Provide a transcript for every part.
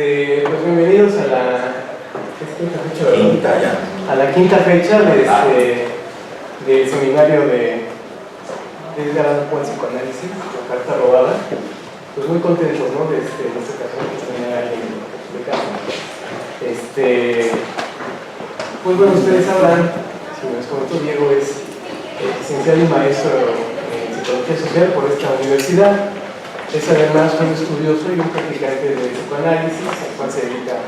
Pues bienvenidos a la quinta fecha del seminario de Edgar Allan Poe en psicoanálisis, la carta robada. Pues muy contentos, ¿no? En esta ocasión que tener alguien de casa. Pues bueno, ustedes sabrán, si nos comentó Diego, es licenciado y maestro en psicología social por esta universidad. Es además un estudioso y un practicante de psicoanálisis, al cual se dedica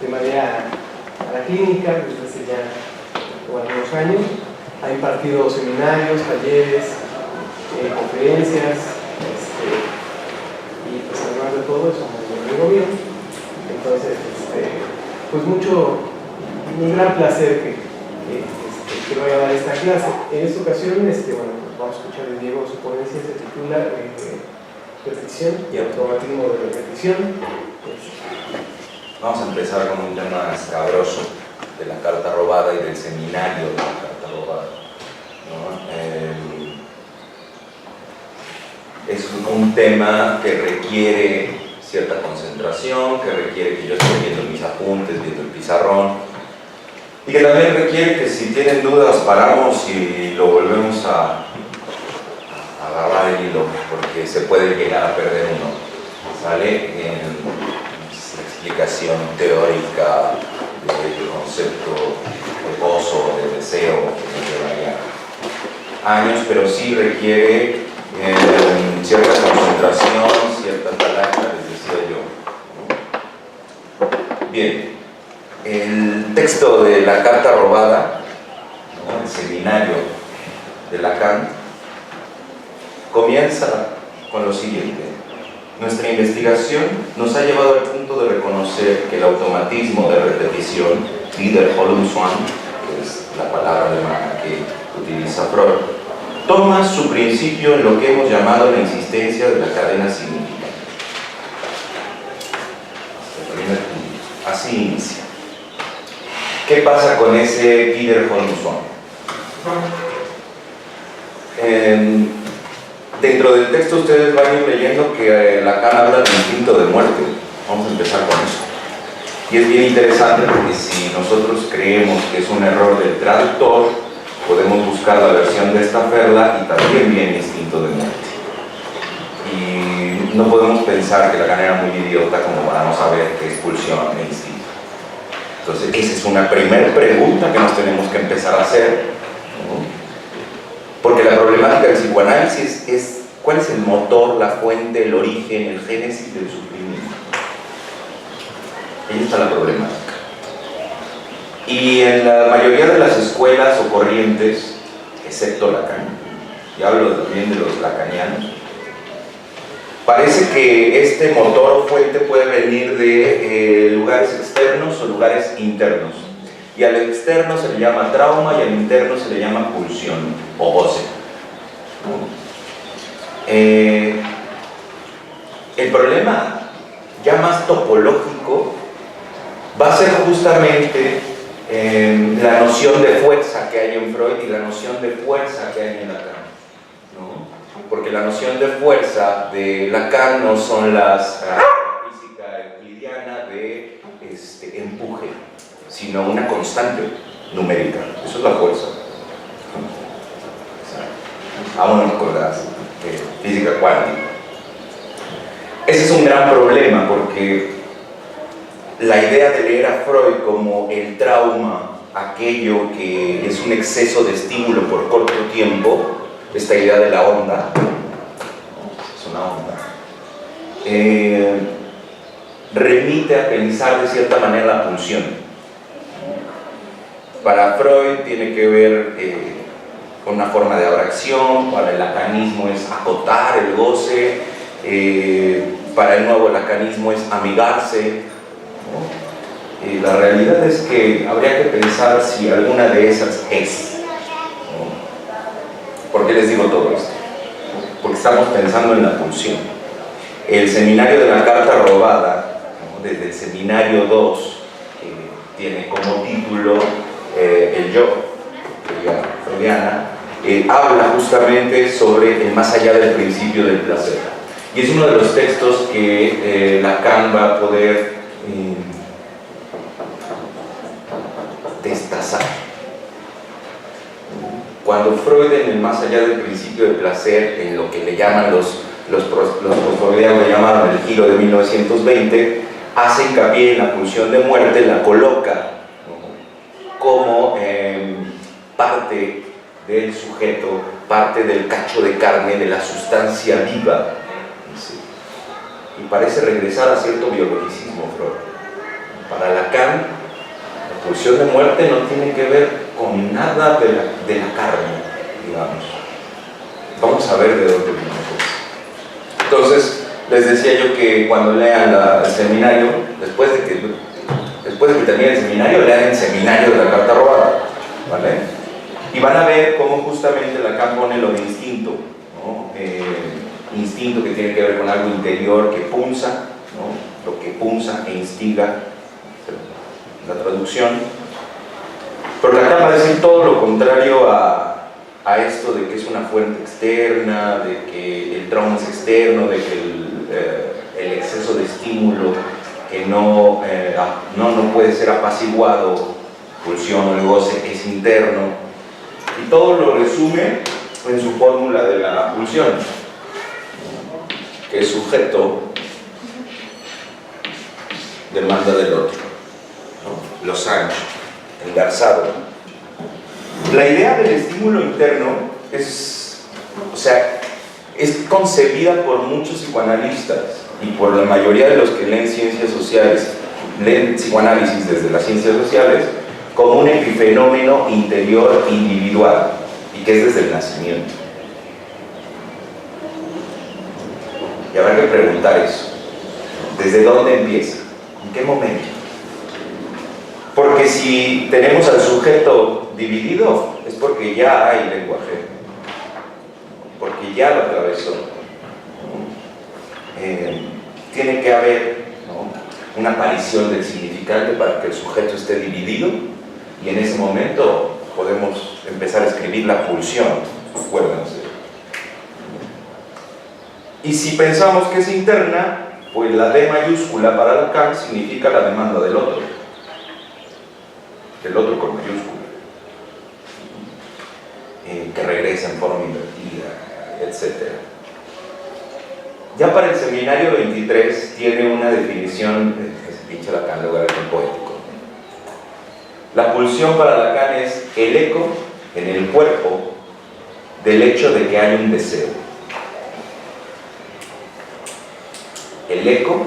de manera a la clínica desde hace ya algunos años. Ha impartido seminarios, talleres, conferencias, y pues además de todo es un amigo mío. Entonces, pues un gran placer que vaya a dar esta clase. En esta ocasión, bueno, vamos a escuchar de Diego su ponencia, se titula Repetición y automatismo de repetición. Vamos a empezar con un tema escabroso de la carta robada y del seminario de la carta robada, ¿no? Es un tema que requiere cierta concentración, que requiere que yo esté viendo mis apuntes, viendo el pizarrón, y que también requiere que si tienen dudas paramos y lo volvemos a agarrar el hilo, porque se puede llegar a perder uno. Sale en la explicación teórica del concepto de gozo, de deseo, que llevaría años, pero sí requiere cierta concentración, cierta palanca, les decía yo. Bien, el texto de la carta robada, ¿no? El seminario de Lacan, comienza con lo siguiente: nuestra investigación nos ha llevado al punto de reconocer que el automatismo de repetición, Wiederholungswahn, que es la palabra alemana que utiliza Freud, toma su principio en lo que hemos llamado la insistencia de la cadena significativa. Así inicia. ¿Qué pasa con ese Wiederholungswahn? Dentro del texto ustedes van a ir leyendo que Lacan habla del instinto de muerte. Vamos a empezar con eso. Y es bien interesante porque si nosotros creemos que es un error del traductor, podemos buscar la versión de esta perla y también viene instinto de muerte. Y no podemos pensar que Lacan era muy idiota como para no saber qué es pulsión e instinto. Entonces esa es una primera pregunta que nos tenemos que empezar a hacer, ¿no? Porque la problemática del psicoanálisis es cuál es el motor, la fuente, el origen, el génesis del sufrimiento. Ahí está la problemática. Y en la mayoría de las escuelas o corrientes, excepto Lacan, y hablo también de los lacanianos, parece que este motor o fuente puede venir de lugares externos o lugares internos. Y al externo se le llama trauma y al interno se le llama pulsión o goce. El problema ya más topológico va a ser justamente la noción de fuerza que hay en Freud y la noción de fuerza que hay en Lacan, ¿no? Porque la noción de fuerza de Lacan no son las física euclidiana de empuje, sino una constante numérica. Eso es la fuerza. Vámonos con la física cuántica. Ese es un gran problema porque la idea de leer a Freud como el trauma, aquello que es un exceso de estímulo por corto tiempo, esta idea de la onda, es una onda, remite a pensar de cierta manera la pulsión. Para Freud tiene que ver con una forma de abracción, para el lacanismo es acotar el goce, para el nuevo lacanismo es amigarse, ¿no? La realidad es que habría que pensar si alguna de esas es, ¿no? ¿Por qué les digo todo esto? Porque estamos pensando en la pulsión. El seminario de la carta robada, ¿no? Desde el seminario 2, que tiene como título el yo, freudiana, habla justamente sobre el más allá del principio del placer. Y es uno de los textos que Lacan va a poder cuando Freud, en el Más allá del principio del placer, en lo que le llaman los postfreudianos le llamaron el giro de 1920, hace hincapié en la pulsión de muerte, la coloca, ¿no?, como parte del sujeto, parte del cacho de carne, de la sustancia viva. ¿Sí? Y parece regresar a cierto biologicismo Freud. Para Lacan, la pulsión de muerte no tiene que ver con nada de la carne, digamos. Vamos a ver de dónde viene eso. Entonces, les decía yo que cuando lean el seminario, después de que termine el seminario, lean el seminario de la carta robada, ¿vale? Y van a ver cómo justamente Lacan pone lo de instinto, ¿no? Instinto que tiene que ver con algo interior que punza, ¿no? Lo que punza e instiga, la traducción. Pero Lacan va a decir todo lo contrario a esto de que es una fuente externa, de que el trauma es externo, de que el exceso de estímulo que no puede ser apaciguado, pulsión o el goce, es interno. Y todo lo resume en su fórmula de la pulsión, que es sujeto demanda del otro, ¿no? Losange, engarzado. La idea del estímulo interno es concebida por muchos psicoanalistas y por la mayoría de los que leen ciencias sociales, leen psicoanálisis desde las ciencias sociales, como un epifenómeno interior individual, y que es desde el nacimiento. Y habrá que preguntar eso. ¿Desde dónde empieza? ¿En qué momento? Porque si tenemos al sujeto dividido, es porque ya hay lenguaje, porque ya lo atravesó. Tiene que haber, ¿no?, una aparición del significante para que el sujeto esté dividido, y en ese momento podemos empezar a escribir la pulsión, acuérdense. Y si pensamos que es interna, pues la D mayúscula para Lacan significa la demanda del otro con mayúscula, que regresa en forma invertida, etc. Ya para el seminario 23 tiene una definición que se pincha Lacan en lugar de poético. La pulsión para Lacan es el eco en el cuerpo del hecho de que hay un deseo. El eco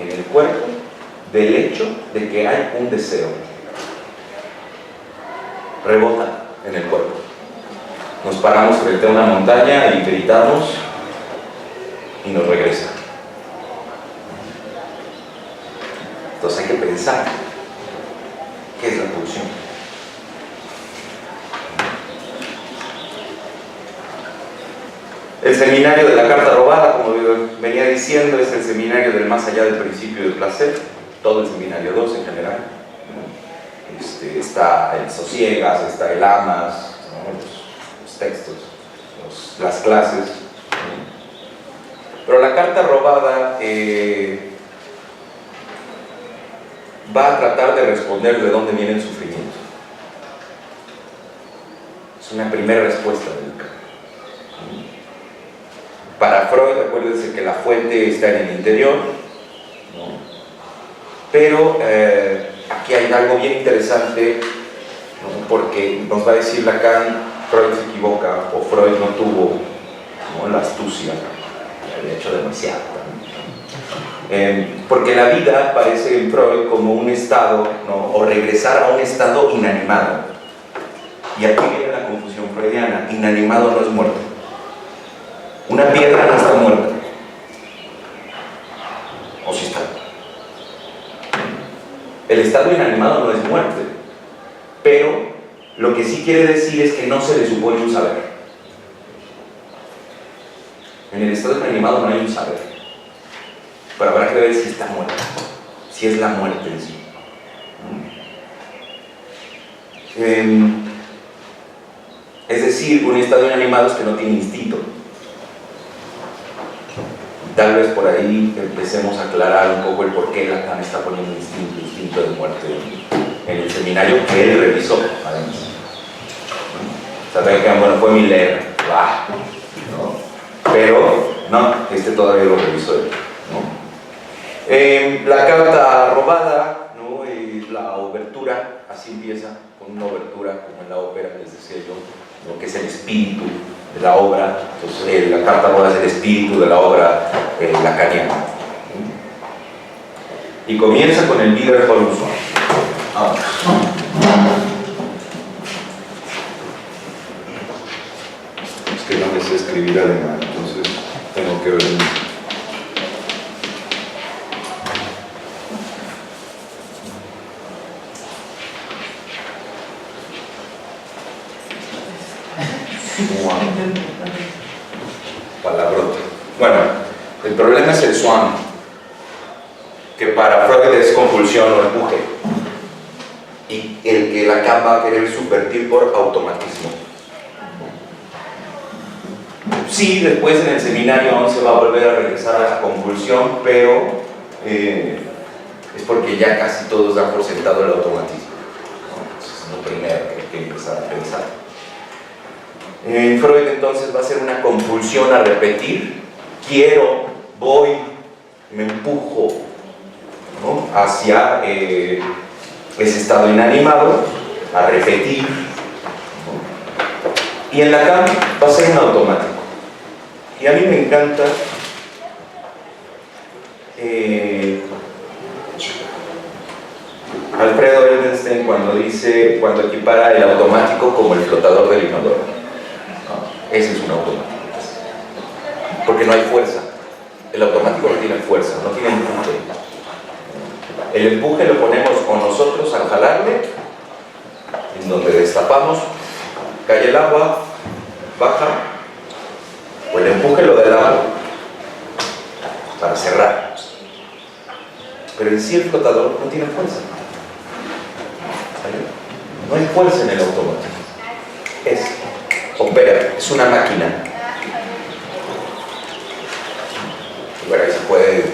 en el cuerpo del hecho de que hay un deseo. Rebota en el cuerpo. Nos paramos frente a una montaña y gritamos y nos regresa. Entonces hay que pensar qué es la pulsión. El seminario de la carta robada, como venía diciendo, es el seminario del más allá del principio del placer, todo el seminario 2 en general. Está el Sosiegas, está el Amas, ¿no?, los textos, las clases. Pero la carta robada va a tratar de responder de dónde viene el sufrimiento. Es una primera respuesta del Lacan. Para Freud, acuérdense que la fuente está en el interior, ¿no? Pero aquí hay algo bien interesante, ¿no?, porque nos va a decir Lacan, Freud se equivoca, o Freud no tuvo, ¿no?, la astucia, había hecho demasiado también. Porque la vida parece en Freud como un estado, ¿no?, o regresar a un estado inanimado. Y aquí viene la confusión freudiana: inanimado no es muerto. Una piedra no está muerta. ¿O sí está? El estado inanimado no es muerte, pero lo que sí quiere decir es que no se le supone un saber. En el estado inanimado no hay un saber, pero habrá que ver si está muerta, si es la muerte en sí. Es decir, un estado inanimado es que no tiene instinto. Tal vez por ahí empecemos a aclarar un poco el por qué Lacan está poniendo instinto de muerte en el seminario que él revisó, además. También que, bueno, fue Miller, ¿no? Pero, no, todavía lo revisó él, ¿no? La carta robada, ¿no? La obertura, así empieza, con una obertura como en la ópera, les decía yo, ¿no? Que es el espíritu de la obra. Entonces, la carta robada es el espíritu de la obra lacaniana. Y comienza con el Wiederholung. Vamos. Es que no me sé escribir alemán, entonces tengo que ver. Palabrota. Bueno, el problema es el Swan, que para Freud es compulsión o empuje, y el que Lacan va a querer subvertir por automatismo. Sí, después en el seminario aún se va a volver a regresar a la compulsión, pero es porque ya casi todos dan por sentado el automatismo. Es lo primero que hay que empezar a pensar. En Freud entonces va a ser una compulsión a repetir. Quiero, voy, me empujo, ¿no? Hacia ese estado inanimado, a repetir, ¿no? Y en Lacan va a ser un automático. Y a mí me encanta Alfredo Edelstein cuando equipara el automático como el flotador del inodoro. ¿No? Ese es un automático. Porque no hay fuerza. El automático no tiene fuerza, no tiene empuje. El empuje lo ponemos con nosotros al jalarle, en donde destapamos, cae el agua, baja, o el empuje lo del agua para cerrar. Pero en sí el flotador no tiene fuerza. ¿Sale? No hay fuerza en el automático. Opera, es una máquina. Bueno, ahí se puede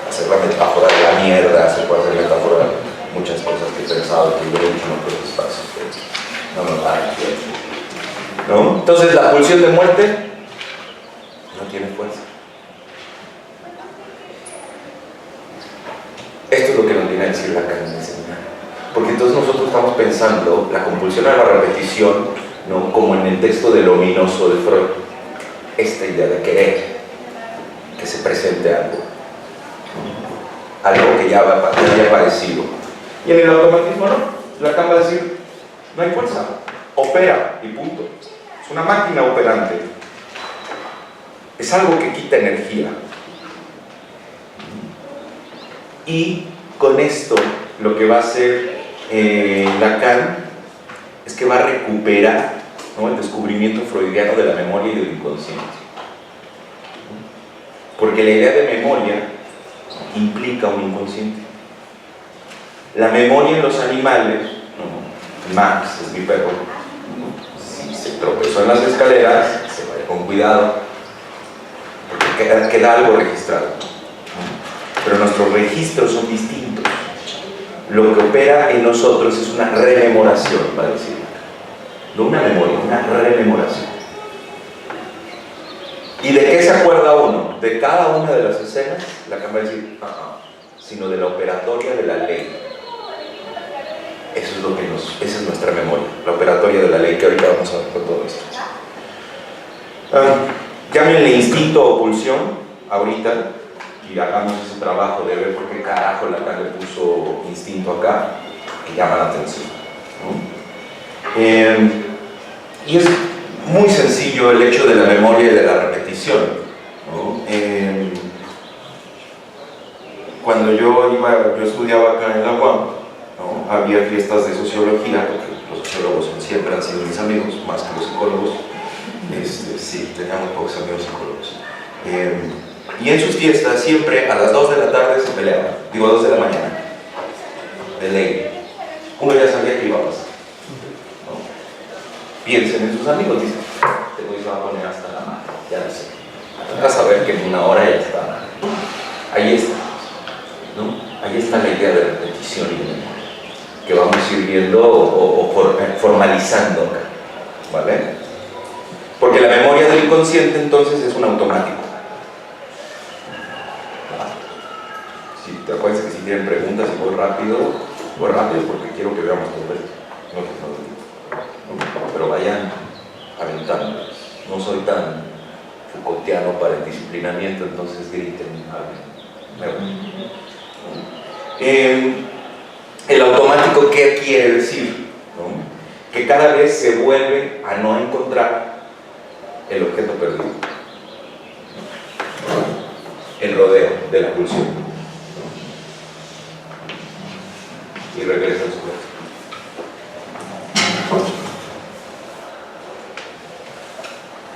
hacer la metáfora de la mierda, se puede hacer metáfora de muchas cosas que he pensado que yo he dicho, no creo que es fácil, pero no me va a dar tiempo, ¿no? Entonces la pulsión de muerte no tiene fuerza. Esto es lo que nos viene a decir Lacan en el seminario, porque entonces nosotros estamos pensando la compulsión a la repetición, ¿no? Como en el texto del ominoso de Freud, esta idea de querer que se presente algo que ya haya aparecido. Y en el automatismo no, Lacan va a decir, no hay fuerza, opera y punto. Es una máquina operante, es algo que quita energía. Y con esto lo que va a hacer Lacan es que va a recuperar, ¿no?, el descubrimiento freudiano de la memoria y del inconsciente. Porque la idea de memoria implica un inconsciente. La memoria en los animales, ¿no? Max es mi perro, ¿no? Si se tropezó en las escaleras, se vaya con cuidado, porque queda algo registrado, ¿no? Pero nuestros registros son distintos. Lo que opera en nosotros es una rememoración, para decirlo. No una memoria, una rememoración. ¿Y de qué se acuerda uno? De cada una de las escenas, Lacan va a decir, sino de la operatoria de la ley. Eso es lo que esa es nuestra memoria, la operatoria de la ley, que ahorita vamos a ver con todo esto. Llámenle instinto o pulsión, ahorita, y hagamos ese trabajo de ver por qué carajo Lacan le puso instinto acá, que llama la atención, ¿no? Y es muy sencillo el hecho de la memoria y de la repetición, ¿no? Cuando yo estudiaba acá en la UAM, ¿no?, había fiestas de sociología, porque los sociólogos siempre han sido mis amigos, más que los psicólogos. Sí, teníamos pocos amigos psicólogos. Y en sus fiestas siempre a las 2 de la tarde se peleaban, digo 2 de la mañana, de ley. Uno ya sabía que iba a pasar, ¿no? Piensen en sus amigos, dicen, este güey se va a poner hasta la mano, ya lo sé. Vas a ver que en una hora ya está. Ahí está, ¿no? Ahí está la idea de repetición y de memoria, que vamos a ir viendo o formalizando acá. ¿vale? Porque la memoria del inconsciente entonces es un automático. Si te acuerdas que si tienen preguntas y voy rápido porque quiero que veamos todo esto. Pero vayan aventando. No soy tan Foucaultiano para el disciplinamiento, entonces griten, hablen. El automático, ¿qué quiere decir? ¿No? Que cada vez se vuelve a no encontrar el objeto perdido, el rodeo de la pulsión, y regresa al sujeto.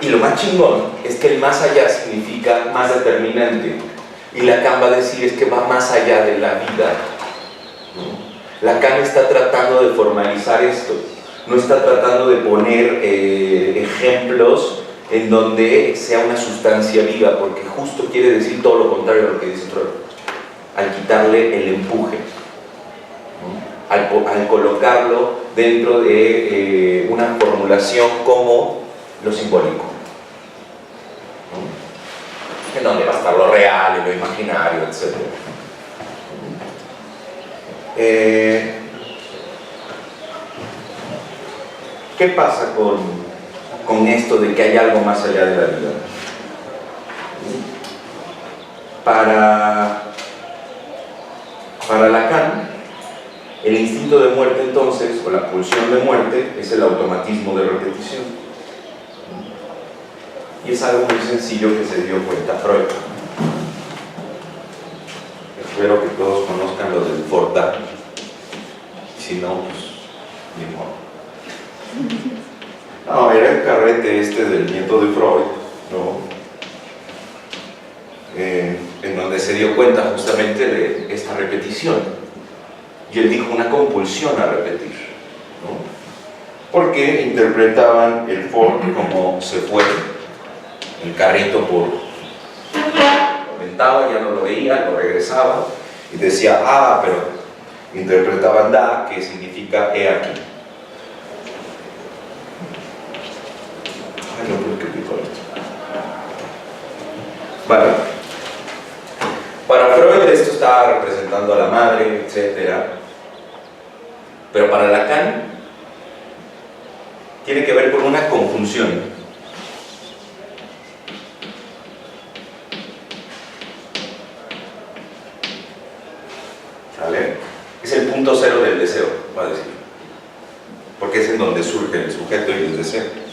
Y lo más chingón es que el más allá significa más determinante, y Lacan va a decir es que va más allá de la vida, ¿no? Lacan está tratando de formalizar esto, no está tratando de poner ejemplos en donde sea una sustancia viva, porque justo quiere decir todo lo contrario a lo que dice Freud, al quitarle el empuje, ¿no? al colocarlo dentro de una formulación como lo simbólico, ¿no? En donde va a estar lo real y lo imaginario, etc. ¿Qué pasa con esto de que hay algo más allá de la vida? Para Lacan, el instinto de muerte entonces, o la pulsión de muerte, es el automatismo de repetición. Y es algo muy sencillo que se dio cuenta Freud. Espero que todos conozcan lo del Fordán. Si no, pues ni modo. No, era el carrete del nieto de Freud, ¿no? En donde se dio cuenta justamente de esta repetición. Y él dijo una compulsión a repetir, ¿no? Porque interpretaban el Ford como se fue, el carrito por... lo aventaba, ya no lo veía, lo regresaba, y decía, pero interpretaban da, que significa he aquí. No puedo escribir con esto. Vale. Para Freud esto estaba representando a la madre, etc. Pero para Lacan tiene que ver con una conjunción. ¿Vale? Es el punto cero del deseo, va a decir. Porque es en donde surge el sujeto y el deseo.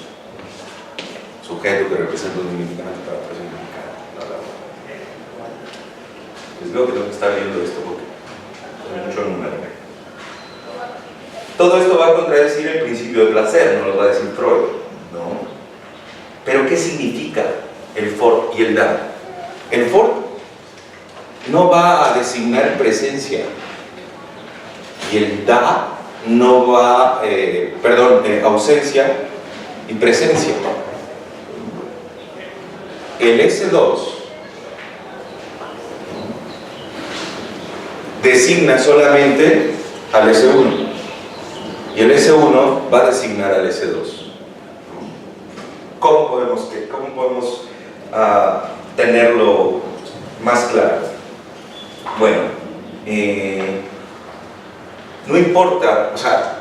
Sujeto que representa un significante para la persona mexicana. Les veo que tengo que estar viendo esto porque hay mucho número. Todo esto va a contradecir el principio de placer, no lo va a decir Freud, ¿no? Pero ¿qué significa el for y el da? El for no va a designar presencia y el da no va, ausencia y presencia. El S2 designa solamente al S1 y el S1 va a designar al S2. ¿Cómo podemos tenerlo más claro? Bueno, no importa, o sea,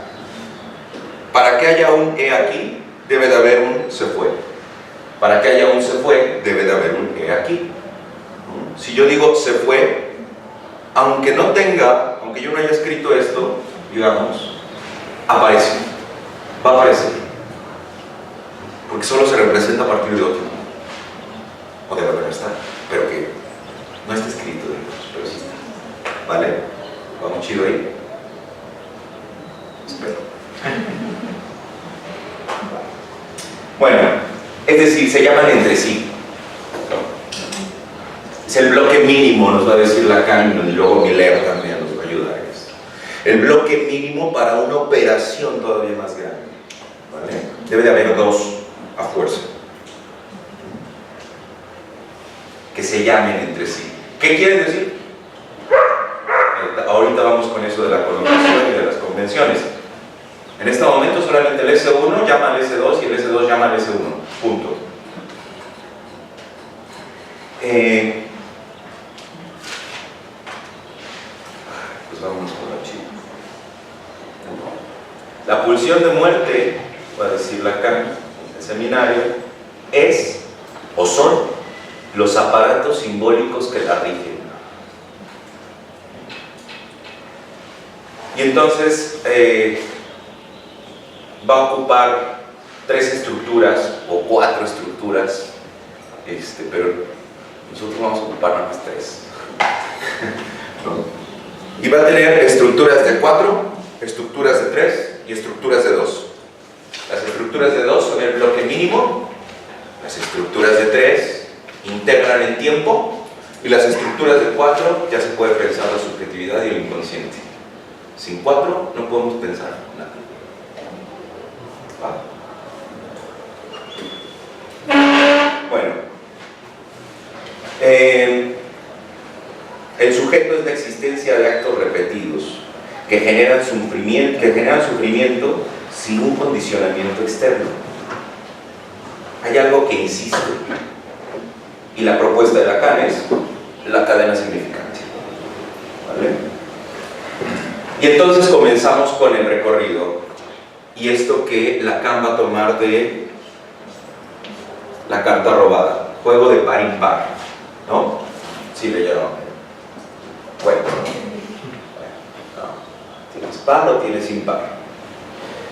para que haya un E aquí, debe de haber un se fue. Para que haya un se fue, debe de haber un E aquí. Si yo digo se fue, aunque yo no haya escrito esto, digamos, aparece, va a aparecer. Porque solo se representa a partir de otro. O debe haber estar, pero que no está escrito, digamos, pero sí está. ¿Vale? ¿Vamos chido ahí? Espero. Bueno, es decir, se llaman entre sí, ¿no? Es el bloque mínimo, nos va a decir Lacan, y luego Miller también nos va a ayudar en esto. El bloque mínimo para una operación todavía más grande, ¿vale? Debe de haber dos a fuerza que se llamen entre sí. ¿Qué quiere decir? Ahorita vamos con eso de la connotación y de las convenciones. En este momento solamente el S1 llama al S2 y el S2 llama al S1. Punto. Pues vámonos con la chica. La pulsión de muerte, va a decir Lacan en el seminario, es o son los aparatos simbólicos que la rigen. Y entonces va a ocupar 3 estructuras o 4 estructuras, pero nosotros vamos a ocupar nada más 3. ¿No? Y va a tener estructuras de 4, estructuras de 3 y estructuras de 2. Las estructuras de 2 son el bloque mínimo, las estructuras de 3 integran el tiempo y las estructuras de 4 ya se puede pensar la subjetividad y el inconsciente. Sin 4 no podemos pensar nada. Bueno, el sujeto es la existencia de actos repetidos que generan sufrimiento sin un condicionamiento externo. Hay algo que insiste, y la propuesta de Lacan es la cadena significante. ¿Vale? Y entonces comenzamos con el recorrido, y esto que Lacan va a tomar de La carta robada, juego de par impar, ¿no? Sí leyeron. Bueno, no. ¿Tienes par o tienes impar?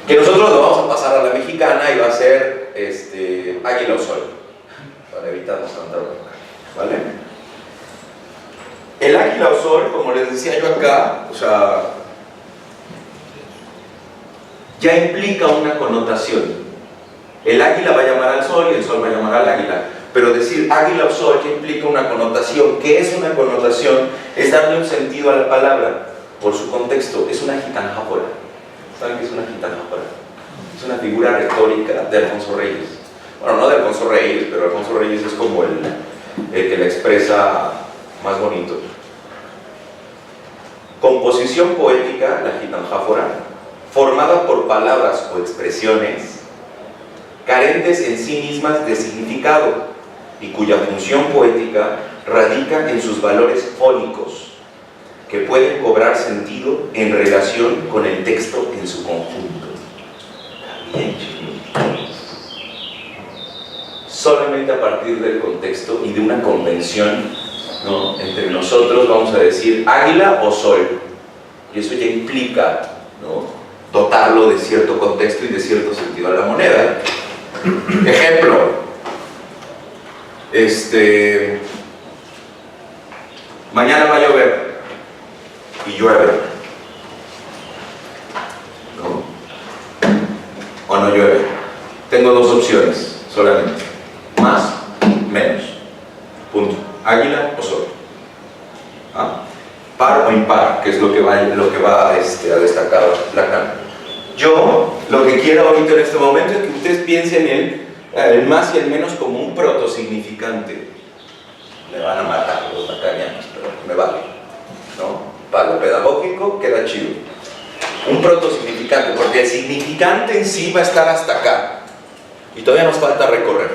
Que nosotros lo vamos a pasar a la mexicana y va a ser águila o sol, para evitarnos tanta bronca, ¿vale? El águila o sol, como les decía yo acá, o sea, ya implica una connotación. El águila va a llamar al sol y el sol va a llamar al águila, pero decir águila o sol ya implica una connotación. ¿Qué es una connotación? Es darle un sentido a la palabra por su contexto. Es una gitanjápora. ¿Saben qué es una gitanjápora? Es una figura retórica de Alfonso Reyes. Bueno, no de Alfonso Reyes, pero Alfonso Reyes es como el que la expresa más bonito. Composición poética, la gitanjápora, formada por palabras o expresiones carentes en sí mismas de significado y cuya función poética radica en sus valores fónicos, que pueden cobrar sentido en relación con el texto en su conjunto. Bien, solamente a partir del contexto y de una convención, ¿no?, entre nosotros vamos a decir águila o sol, y eso ya implica, ¿no?, dotarlo de cierto contexto y de cierto sentido a la moneda. Ejemplo, mañana va a llover y llueve, ¿no? O no llueve. Tengo dos opciones solamente, más, menos, punto. Águila o sol. ¿Ah? Par o impar, que es lo que va a destacar Lacan. Yo lo que quiero ahorita en este momento es que ustedes piensen en el más y el menos como un protosignificante. Me van a matar los lacanianos, pero me vale, ¿no? Para lo pedagógico queda chido. Un protosignificante, porque el significante en sí va a estar hasta acá y todavía nos falta recorrer,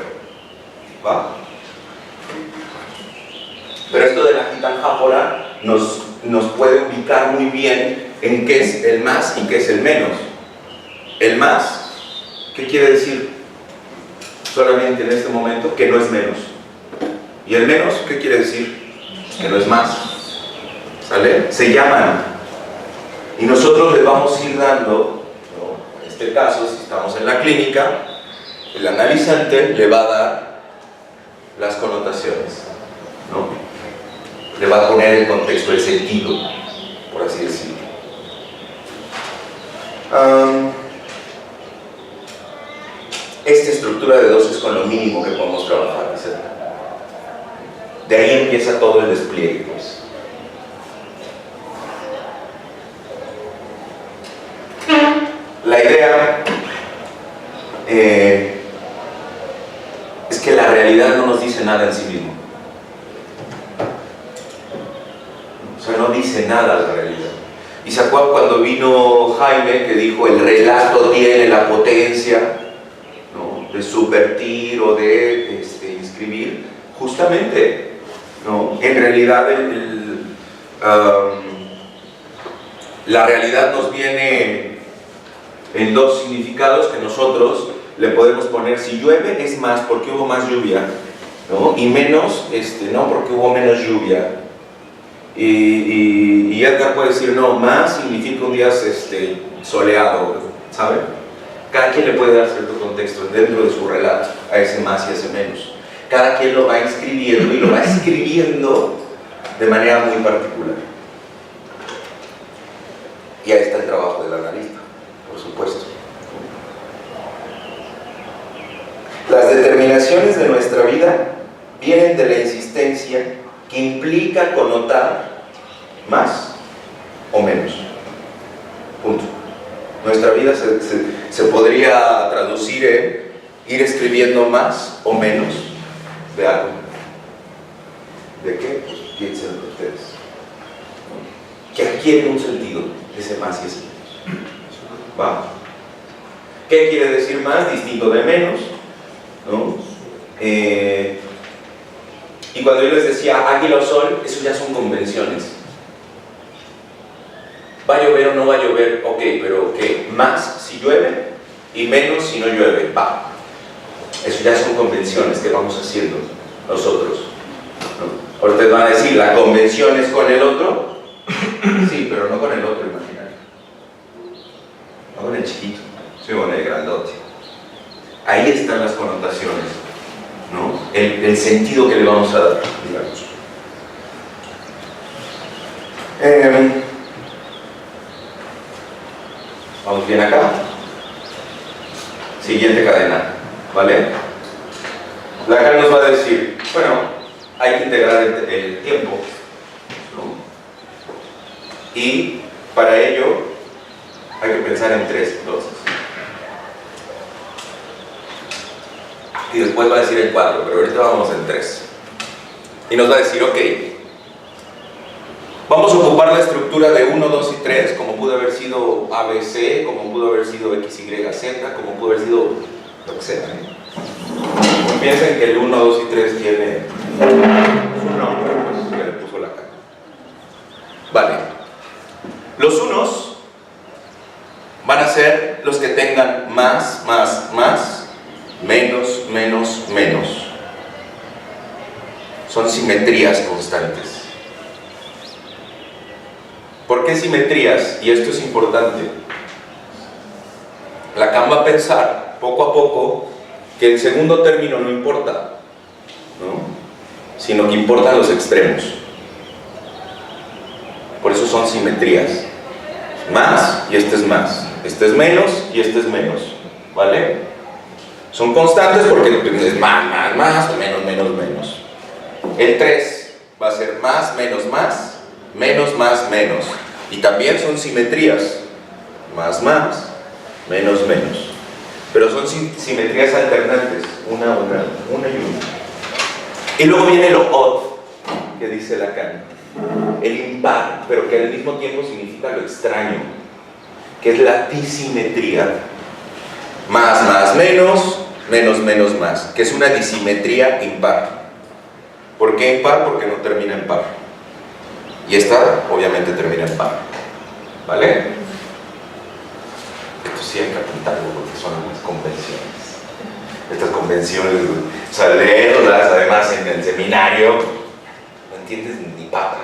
¿va? Pero esto de la gitanjápora nos puede ubicar muy bien en qué es el más y qué es el menos. El más, ¿qué quiere decir? Solamente en este momento que no es menos. Y el menos, ¿qué quiere decir? Que no es más. ¿Sale? Se llaman. Y nosotros le vamos a ir dando, ¿no?, en este caso, si estamos en la clínica, el analizante le va a dar las connotaciones, ¿no? Le va a poner el contexto, el sentido, por así decirlo. Esta estructura de 2 es con lo mínimo que podemos trabajar, etc. De ahí empieza todo el despliegue, pues. La idea es que la realidad no nos dice nada en sí mismo. O sea, no dice nada la realidad. Y se acuerdan cuando vino Jaime que dijo el relato tiene la potencia, ¿no?, de subvertir o de inscribir. Justamente, ¿no?, en realidad la realidad nos viene en dos significados que nosotros le podemos poner. Si llueve es más porque hubo más lluvia, ¿no?, y menos no porque hubo menos lluvia. Y Edgar puede decir, no, más significa un día soleado, ¿sabe? Cada quien le puede dar cierto contexto dentro de su relato a ese más y a ese menos. Cada quien lo va inscribiendo y lo va escribiendo de manera muy particular. Y ahí está el trabajo del analista, por supuesto. Las determinaciones de nuestra vida vienen de la insistencia que implica connotar más o menos. Punto. Nuestra vida se podría traducir en ir escribiendo más o menos de algo. ¿De qué? Pues piensen ustedes. Que adquiere un sentido ese más y ese menos. ¿Va? ¿Qué quiere decir más? Distinto de menos, ¿no? Y cuando yo les decía águila o sol, eso ya son convenciones. ¿Va a llover o no va a llover? Ok, pero ¿qué? Más si llueve y menos si no llueve. Va. Eso ya son convenciones que vamos haciendo nosotros, ¿no? Ahora ustedes van a decir, ¿la convención es con el otro? Sí, pero no con el otro imaginario. No con el chiquito, sino con el grandote. Ahí están las connotaciones, ¿no? El sentido que le vamos a dar, digamos. Vamos bien acá. Siguiente cadena, ¿vale? Lacan nos va a decir, bueno, hay que integrar el tiempo, ¿no? Y para ello hay que pensar en tres cosas. Y después va a decir en 4, pero ahorita vamos en 3. Y nos va a decir, ok, vamos a ocupar la estructura de 1, 2 y 3, como pudo haber sido ABC, como pudo haber sido X, Y, Z, como pudo haber sido lo que sea, ¿eh? Piensen que el 1, 2 y 3 tiene su nombre, pues ya le puso la cara. Vale. Los unos van a ser los que tengan más, menos, menos, menos. Son simetrías constantes. ¿Por qué simetrías? Y esto es importante. Lacan va a pensar poco a poco que el segundo término no importa, ¿no?, sino que importan los extremos. Por eso son simetrías. Más y este es más. Este es menos y este es menos. ¿Vale? Son constantes porque es más, menos, menos. El 3 va a ser más, menos, menos. Y también son simetrías. Más, menos. Pero son simetrías alternantes. Una y una. Y luego viene lo odd, que dice Lacan. El impar, pero que al mismo tiempo significa lo extraño, que es la disimetría. Más, menos, más, que es una disimetría impar. ¿Por qué impar? Porque no termina en par. Y esta, obviamente, termina en par. ¿Vale? Esto sí hay que apuntarlo porque son las convenciones. Estas convenciones, o sea, leerlas, además, en el seminario, no entiendes ni papa,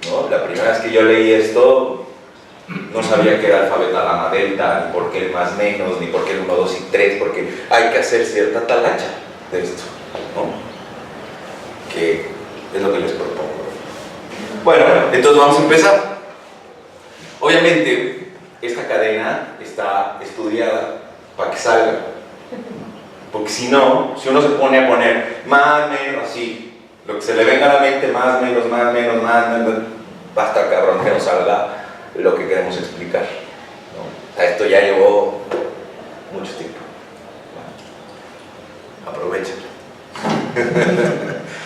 ¿no? La primera vez que yo leí esto, no sabía que era alfabeto gamma delta, ni por qué el más menos, ni por qué el 1, 2 y 3, porque hay que hacer cierta talacha de esto, ¿no? Que es lo que les propongo. Bueno, entonces vamos a empezar. Obviamente, esta cadena está estudiada para que salga. Porque si no, si uno se pone a poner más, menos, así, lo que se le venga a la mente, más, menos, va a estar cabrón que no salga lo que queremos explicar, ¿no? Esto ya llevó mucho tiempo. Aprovechen.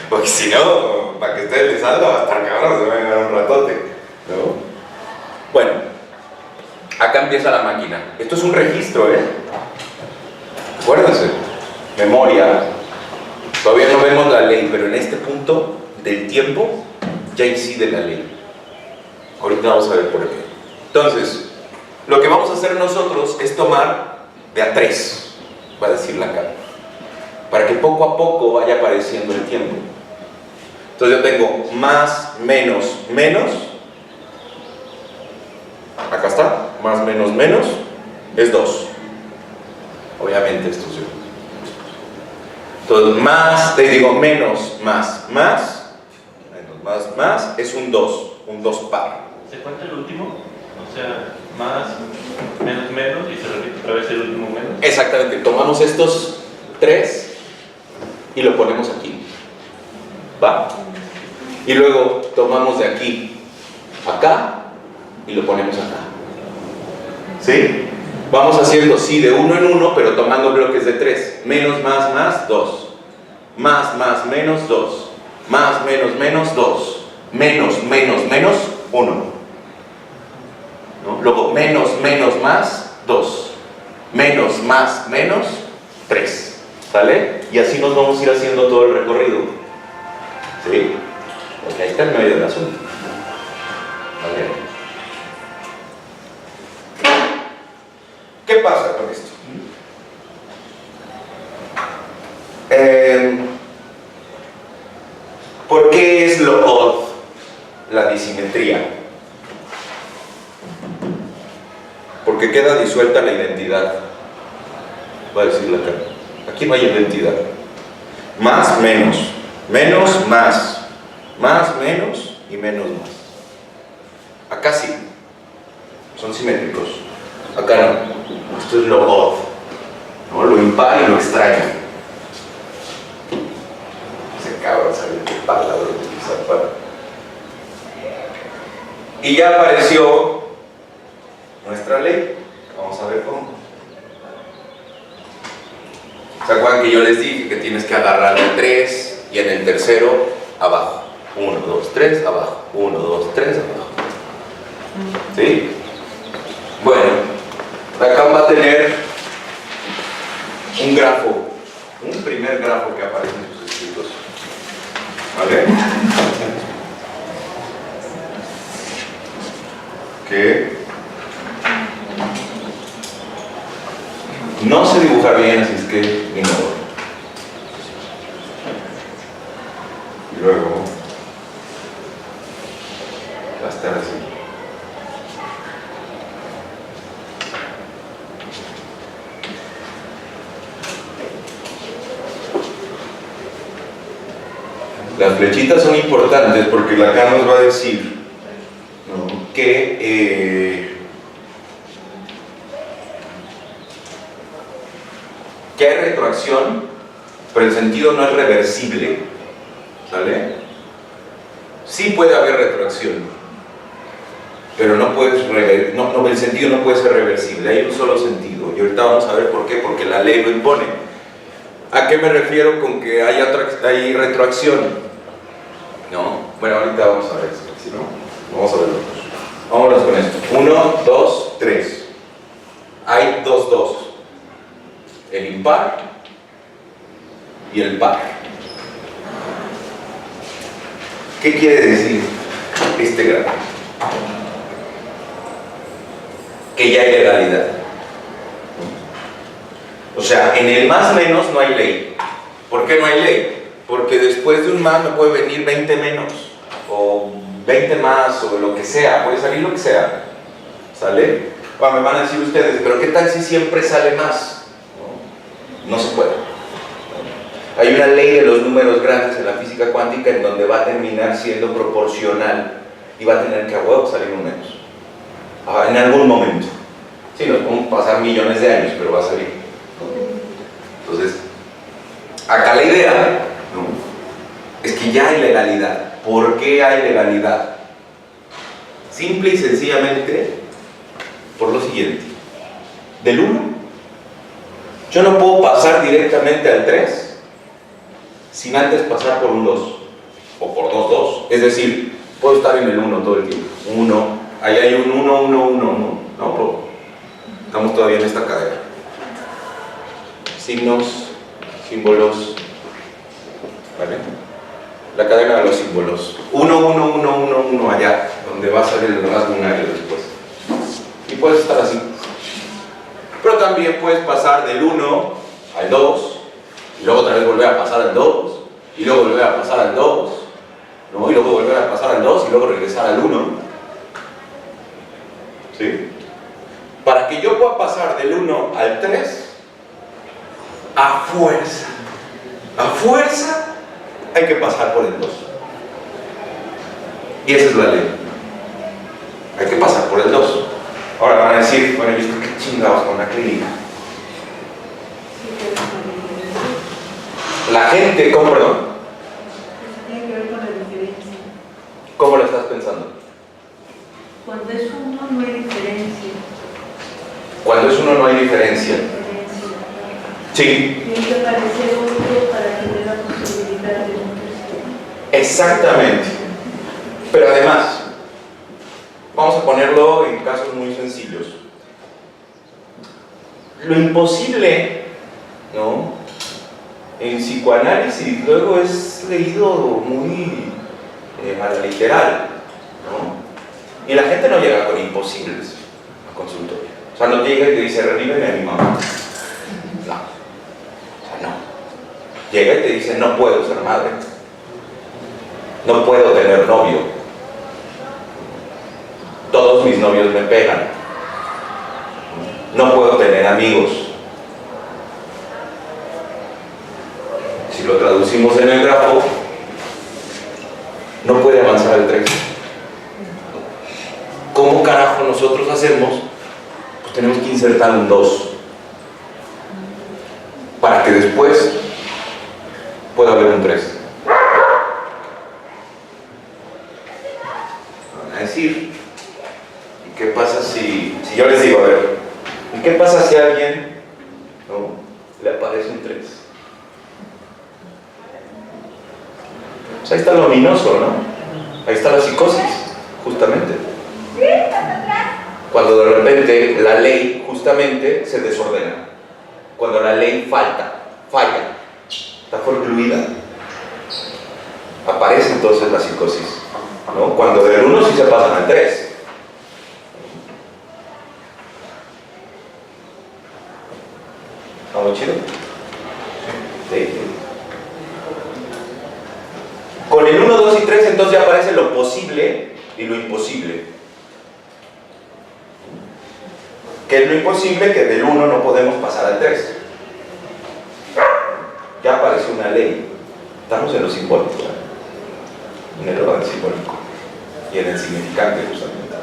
Porque si no, para que ustedes les salga va a estar cabrón, se va a ganar un ratote, ¿no? Bueno. empieza la máquina. Esto es un registro, ¿eh? Acuérdense, memoria. Todavía no vemos la ley, pero en este punto del tiempo ya incide la ley. Ahorita vamos a ver por qué. Entonces, lo que vamos a hacer nosotros es tomar de a 3, va a decir la cara, para que poco a poco vaya apareciendo el tiempo. Entonces yo tengo más, menos, menos. Acá está, más, menos, menos, es 2. Obviamente esto es 1. Entonces más, te digo menos, más, más, menos, más, es un 2 par. ¿Se cuenta el último? O sea, más, menos, menos, y se repite otra vez el último menos. Exactamente, tomamos estos 3 y lo ponemos aquí. ¿Va? Y luego tomamos de aquí acá y lo ponemos acá. ¿Sí? Vamos haciendo, sí, de 1 en 1, pero tomando bloques de 3. Menos, más, 2. Más, menos, 2. Más, menos, 2. Menos, menos, 1. ¿No? Luego, menos, más, 2. Menos, menos, 3. ¿Sale? Y así nos vamos a ir haciendo todo el recorrido. ¿Sí? Porque ahí está el medio del asunto. ¿Vale? ¿Qué pasa con esto? ¿Por qué es lo odd la disimetría? Porque queda disuelta la identidad. Va a decir la cara. Aquí no hay identidad. Más, menos. Menos, más. Más, menos y menos, más. Acá sí. Son simétricos. Acá no. Esto es lo odd, ¿no? Lo impar y lo extraño. Ese cabrón sabe qué palabra utilizar para. Y ya apareció nuestra ley. Vamos a ver cómo. ¿Se acuerdan que yo les dije que tienes que agarrar el 3 y en el tercero abajo? 1, 2, 3, abajo. 1, 2, 3, abajo. ¿Sí? Bueno. Acá va a tener un grafo, un primer grafo que aparece en sus escritos. ¿Vale? Que no sé dibujar bien, así es que ni modo. Y luego va a estar así. Las flechitas son importantes porque acá nos va a decir, ¿no?, que hay retroacción, pero el sentido no es reversible. ¿Sale? Sí puede haber retroacción, pero no puedes el sentido no puede ser reversible. Hay un solo sentido. Y ahorita vamos a ver por qué, porque la ley lo impone. ¿A qué me refiero con que hay retroacción? No, bueno, ahorita vamos a ver esto, si no, vamos a verlo. Vámonos con esto. 1, 2, 3. Hay dos 2. El impar y el par. ¿Qué quiere decir este gráfico? Que ya hay legalidad. O sea, en el más menos no hay ley. ¿Por qué no hay ley? Porque después de un más me puede venir 20 menos, o 20 más, o lo que sea, puede salir lo que sea. ¿Sale? Bueno, me van a decir ustedes, pero ¿qué tal si siempre sale más? No se puede. Hay una ley de los números grandes en la física cuántica en donde va a terminar siendo proporcional y va a tener que a huevo salir un menos. En algún momento. Sí, nos podemos pasar millones de años, pero va a salir. Entonces, acá la idea, ¿no?, es que ya hay legalidad. ¿Por qué hay legalidad? Simple y sencillamente por lo siguiente. Del 1, yo no puedo pasar directamente al 3 sin antes pasar por un 2 o por 2, 2. Es decir, puedo estar en el 1 todo el tiempo. 1, ahí hay un 1, 1, 1, 1. No, Estamos todavía en esta cadena. Signos, símbolos, ¿vale? La cadena de los símbolos. 1, 1, 1, 1, 1 allá, donde va a salir el rasgo lunario después. Y puedes estar así. Pero también puedes pasar del 1 al 2, y luego otra vez volver a pasar al 2, y luego volver a pasar al 2, ¿no? Y luego volver a pasar al 2, y luego regresar al 1. ¿Sí? Para que yo pueda pasar del 1 al 3, a fuerza, hay que pasar por el 2. Y esa es la ley. Hay que pasar por el 2. Ahora van a decir, bueno, ¿y esto qué chingados con la clínica? La gente, ¿cómo, perdón? Tiene que ver con la diferencia. ¿Cómo lo estás pensando? Cuando es uno no hay diferencia. Cuando es uno no hay diferencia. Sí. Tiene que aparecer otro para tener la posibilidad de un tercero. Exactamente. Pero además, vamos a ponerlo en casos muy sencillos. Lo imposible, ¿no? En psicoanálisis luego es leído muy a la literal, ¿no? Y la gente no llega con imposibles a consultorio. O sea, no llega y te dice, revíveme a mi mamá. No. O sea, no. Llega y te dice, no puedo ser madre. No puedo tener novio. Todos mis novios me pegan. No puedo tener amigos. Si lo traducimos en el grafo, no puede avanzar al 3. ¿Cómo carajo nosotros hacemos? Pues tenemos que insertar un 2 para que después pueda haber un 3. Van a decir, ¿y qué pasa si yo les digo, a ver, ¿y qué pasa si a alguien, no, le aparece un 3? Pues ahí está lo ominoso, ¿no? Ahí está la psicosis, justamente. Cuando de repente la ley justamente se desordena. Cuando la ley falla, está forcluida. Aparece entonces la psicosis, ¿no? Cuando del 1 sí se pasan al 3. ¿Está muy chido? Sí. Con el 1, 2 y 3 entonces ya aparece lo posible y lo imposible. ¿Qué es lo imposible? Que del 1 no podemos pasar al 3. Ya aparece una ley. Estamos en lo simbólico, ¿no? En el orden simbólico y en el significante justamente.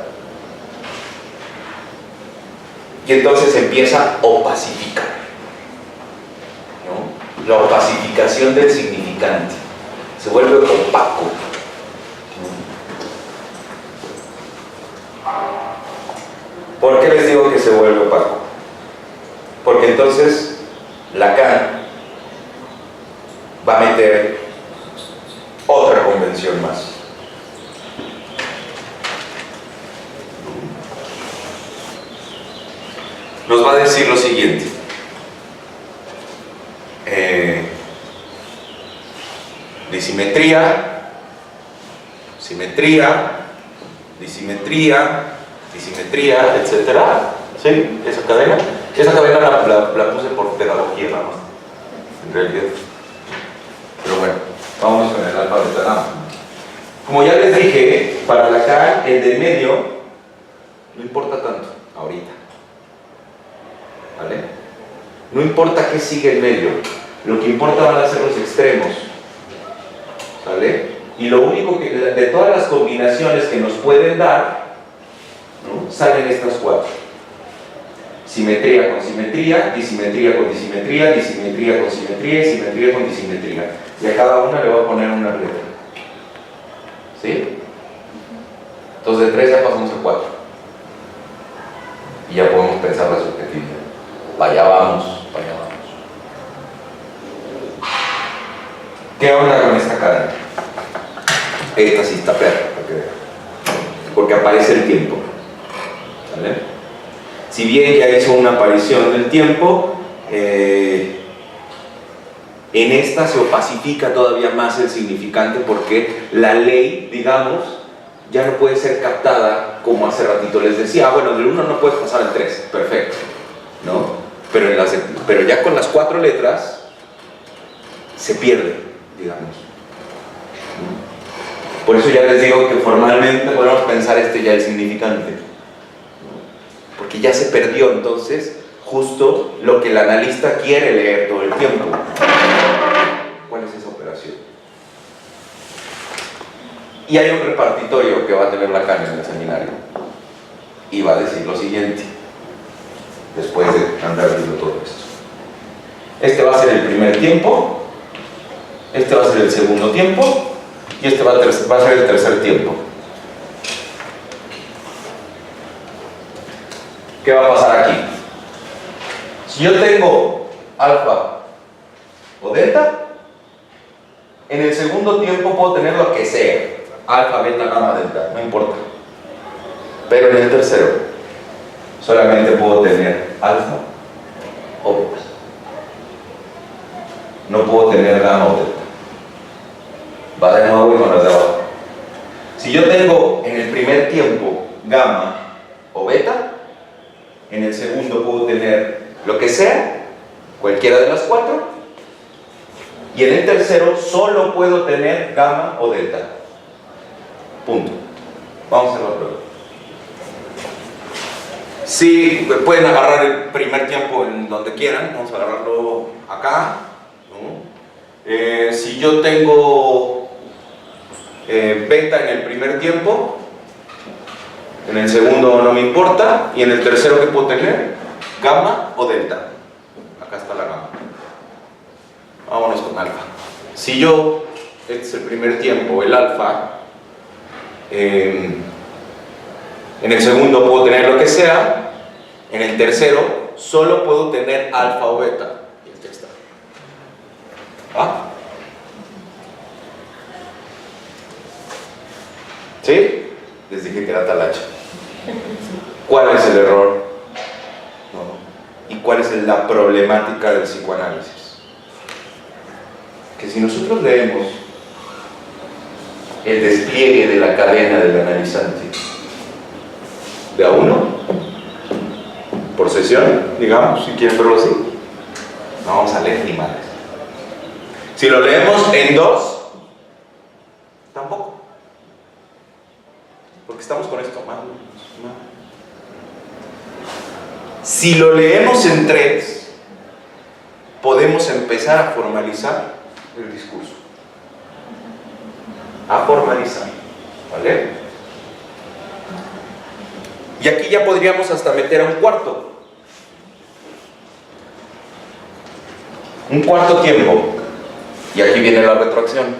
Y entonces empieza a opacificar, ¿no? La opacificación del significante. Se vuelve opaco. ¿Por qué les digo que se vuelve opaco? Porque entonces Lacan va a meter otra convención más. Nos va a decir lo siguiente. Disimetría, simetría, disimetría, disimetría, etc. ¿Sí? Esa cadena. Esa cadena la puse por pedagogía nada más, en realidad. Pero bueno, vamos con el alfabeto nada más. Como ya les dije, para Lacan el del medio no importa tanto ahorita. ¿Vale? No importa qué sigue el medio. Lo que importa van a ser los extremos. ¿Vale? Y lo único que, de todas las combinaciones que nos pueden dar, ¿no? Salen estas 4. Simetría con simetría, disimetría con disimetría, disimetría con simetría y simetría con disimetría. Y a cada una le voy a poner una letra. ¿Sí? Entonces de 3 ya pasamos a 4. Y ya podemos pensar la subjetividad. Vaya vamos, vaya vamos. ¿Qué onda con esta cadena? Esta sí está perra, porque aparece el tiempo. ¿Vale? Si bien ya hizo una aparición del tiempo, en esta se opacifica todavía más el significante porque la ley, digamos, ya no puede ser captada como hace ratito les decía. Bueno, del 1 no puedes pasar al 3, perfecto, ¿no? Pero ya con las 4 letras se pierde, digamos. Por eso ya les digo que formalmente podemos pensar ya el significante, porque ya se perdió entonces justo lo que el analista quiere leer todo el tiempo. ¿Cuál es esa operación? Y hay un repartitorio que va a tener Lacan en el seminario y va a decir lo siguiente después de andar viendo todo esto. Este va a ser el primer tiempo, este va a ser el segundo tiempo y este va a ser el tercer tiempo. ¿Qué va a pasar aquí? Si yo tengo alfa o delta, en el segundo tiempo puedo tener lo que sea, alfa, beta, gamma, delta, no importa. Pero en el tercero solamente puedo tener alfa o beta. No puedo tener gamma o delta. Va de nuevo y con las de abajo. Si yo tengo en el primer tiempo gamma o beta, en el segundo puedo tener lo que sea, cualquiera de las 4, y en el tercero solo puedo tener gamma o delta. Punto. Vamos a hacer la prueba. Si pueden agarrar el primer tiempo en donde quieran, vamos a agarrarlo acá, ¿no? Si yo tengo beta en el primer tiempo, en el segundo no me importa, y en el tercero ¿qué puedo tener? Gamma o delta. Acá está la gamma. Vámonos con alfa. Si yo, este es el primer tiempo, el alfa, en el segundo puedo tener lo que sea, en el tercero solo puedo tener alfa o beta. Y aquí está. ¿Ah? ¿Sí? Les dije que era talacha. ¿Cuál es el error? ¿No? ¿Y cuál es la problemática del psicoanálisis? Que si nosotros leemos el despliegue de la cadena del analizante de a uno, por sesión, digamos, si quieren verlo así, no vamos a leer ni madres. Si lo leemos en 2, tampoco. Porque estamos con esto, más. Si lo leemos en 3, podemos empezar a formalizar el discurso. A formalizar, ¿vale? Y aquí ya podríamos hasta meter a un cuarto. Un cuarto tiempo. Y aquí viene la retroacción.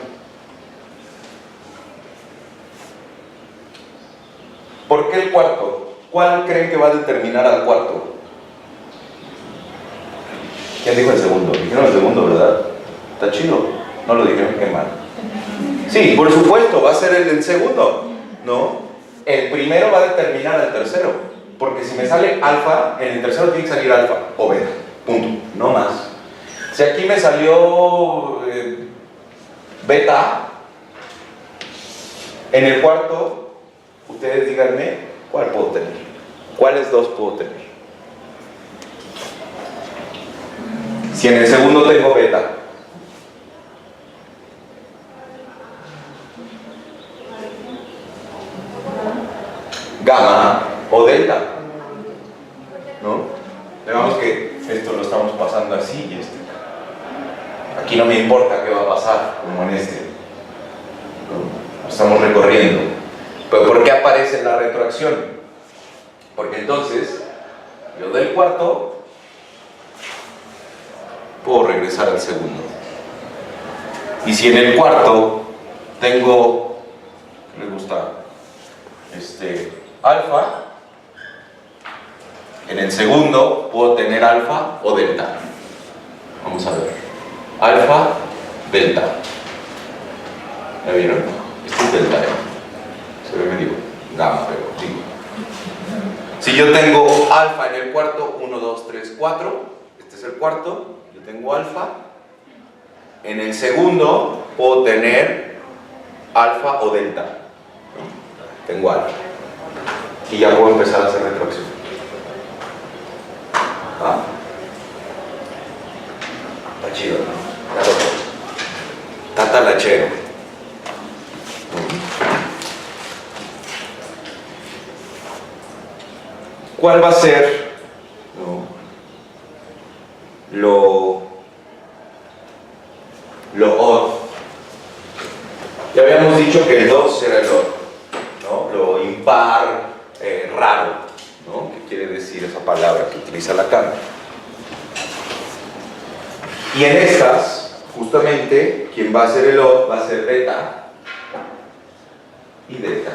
¿Por qué el cuarto? ¿Cuál creen que va a determinar al cuarto? ¿Quién dijo el segundo? Dijeron el segundo, ¿verdad? Está chido. No lo dijeron, qué mal. Sí, por supuesto, va a ser el segundo, ¿no? El primero va a determinar al tercero, porque si me sale alfa, en el tercero tiene que salir alfa o beta, punto, no más. Si aquí me salió beta, en el cuarto, ustedes díganme cuál puedo tener, cuáles 2 puedo tener. Si en el segundo tengo beta, gamma o delta, ¿no? Digamos que esto lo estamos pasando así y este. Aquí no me importa qué va a pasar, como en este, ¿no? Estamos recorriendo. Pero ¿por qué aparece la retroacción? Porque entonces yo del cuarto puedo regresar al segundo. Y si en el cuarto tengo, ¿qué les gusta? Alfa, en el segundo puedo tener alfa o delta. Vamos a ver. Alfa, delta. ¿Ya vieron? Este es delta, se ve medio gamma, pero digo. Si si yo tengo alfa en el cuarto, 1, 2, 3, 4, este es el cuarto, yo tengo alfa. En el segundo puedo tener alfa o delta, ¿no? Tengo alfa. Y ya puedo empezar a hacer retroacción. ¿Ah? Está chido, ¿no? Claro. Está talachero. ¿Cuál va a ser, ¿no?, lo odd? Ya habíamos dicho que el 2 era el odd, ¿no? Lo impar, raro, ¿no? ¿Qué quiere decir esa palabra que utiliza Lacan? Y en estas, justamente, quien va a ser el odd va a ser beta y delta.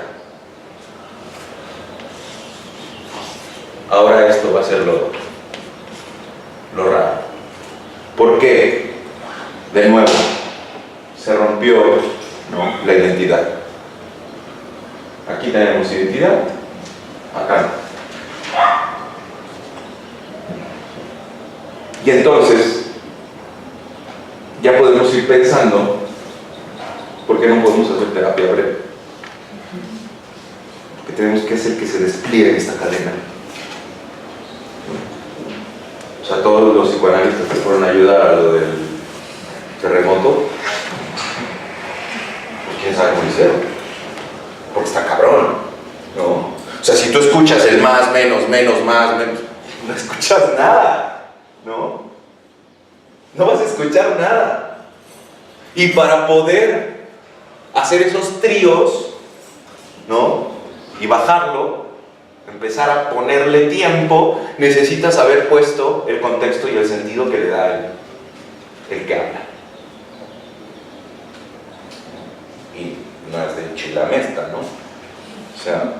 Ahora esto va a ser lo raro. ¿Por qué? De nuevo, se rompió, ¿no?, la identidad. Aquí tenemos identidad, acá no. Y entonces, ya podemos ir pensando, ¿por qué no podemos hacer terapia breve? Porque tenemos que hacer que se despliegue esta cadena. O sea, todos los psicoanalistas que fueron a ayudar a lo del terremoto, pues quién sabe cómo hicieron, porque está cabrón, ¿no? O sea, si tú escuchas el más, menos, no escuchas nada, ¿no? No vas a escuchar nada. Y para poder hacer esos tríos, ¿no?, y bajarlo, empezar a ponerle tiempo, necesitas haber puesto el contexto y el sentido que le da el que habla. Y no es de chilamesta, ¿no? O sea,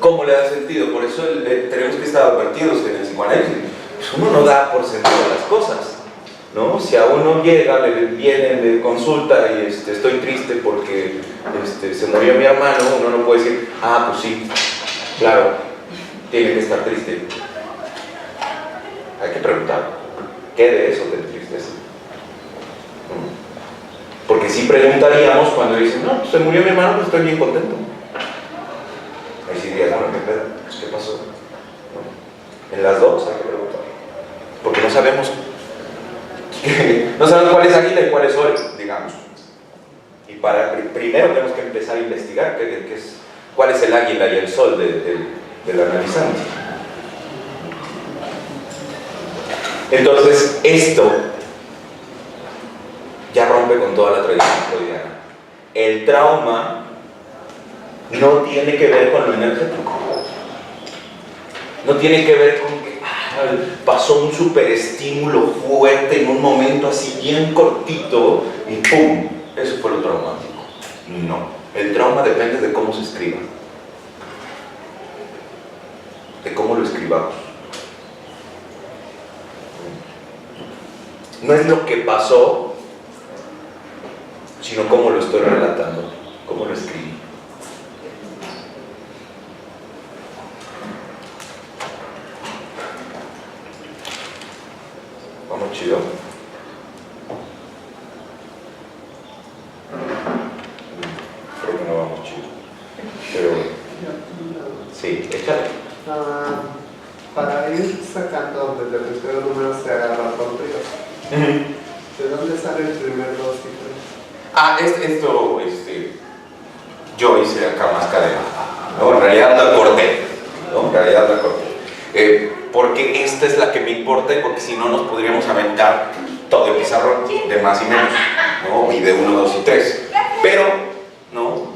¿cómo le da sentido? Por eso tenemos que estar advertidos en el psicoanálisis. Pues uno no da por sentido las cosas, ¿no? Si a uno llega, le viene de consulta y estoy triste porque se murió mi hermano, uno no puede decir, ah, pues sí, claro, tiene que estar triste. Hay que preguntar, ¿qué de eso te entristece? Porque si preguntaríamos cuando dicen, no, pues se murió mi hermano, pues estoy bien contento. Ahí sí dirías, bueno, ¿qué pedo? Pues, ¿qué pasó? ¿No? En las dos hay que preguntar. Porque no sabemos cuál es águila y cuál es sol, digamos. Y primero tenemos que empezar a investigar cuál es el águila y el sol del analizante. Entonces, esto ya rompe con toda la tradición freudiana. El trauma no tiene que ver con lo energético. No tiene que ver con que pasó un superestímulo fuerte en un momento así bien cortito y ¡pum! Eso fue lo traumático. No. El trauma depende de cómo se escriba. De cómo lo escribamos. No es lo que pasó, sino cómo lo estoy relatando, cómo lo escribí. Vamos chido. Creo que no vamos chido. Pero sí, échale. Para ir sacando desde el tercer número se agarra por tríos. ¿De dónde sale el primer 2 y 3? Yo hice acá más cadena, ¿no? En realidad la corté, ¿no? En realidad la corté. Porque esta es la que me importa y porque si no nos podríamos aventar todo el pizarrón de más y menos, ¿no? Y de 1, 2 y 3. Pero, ¿no?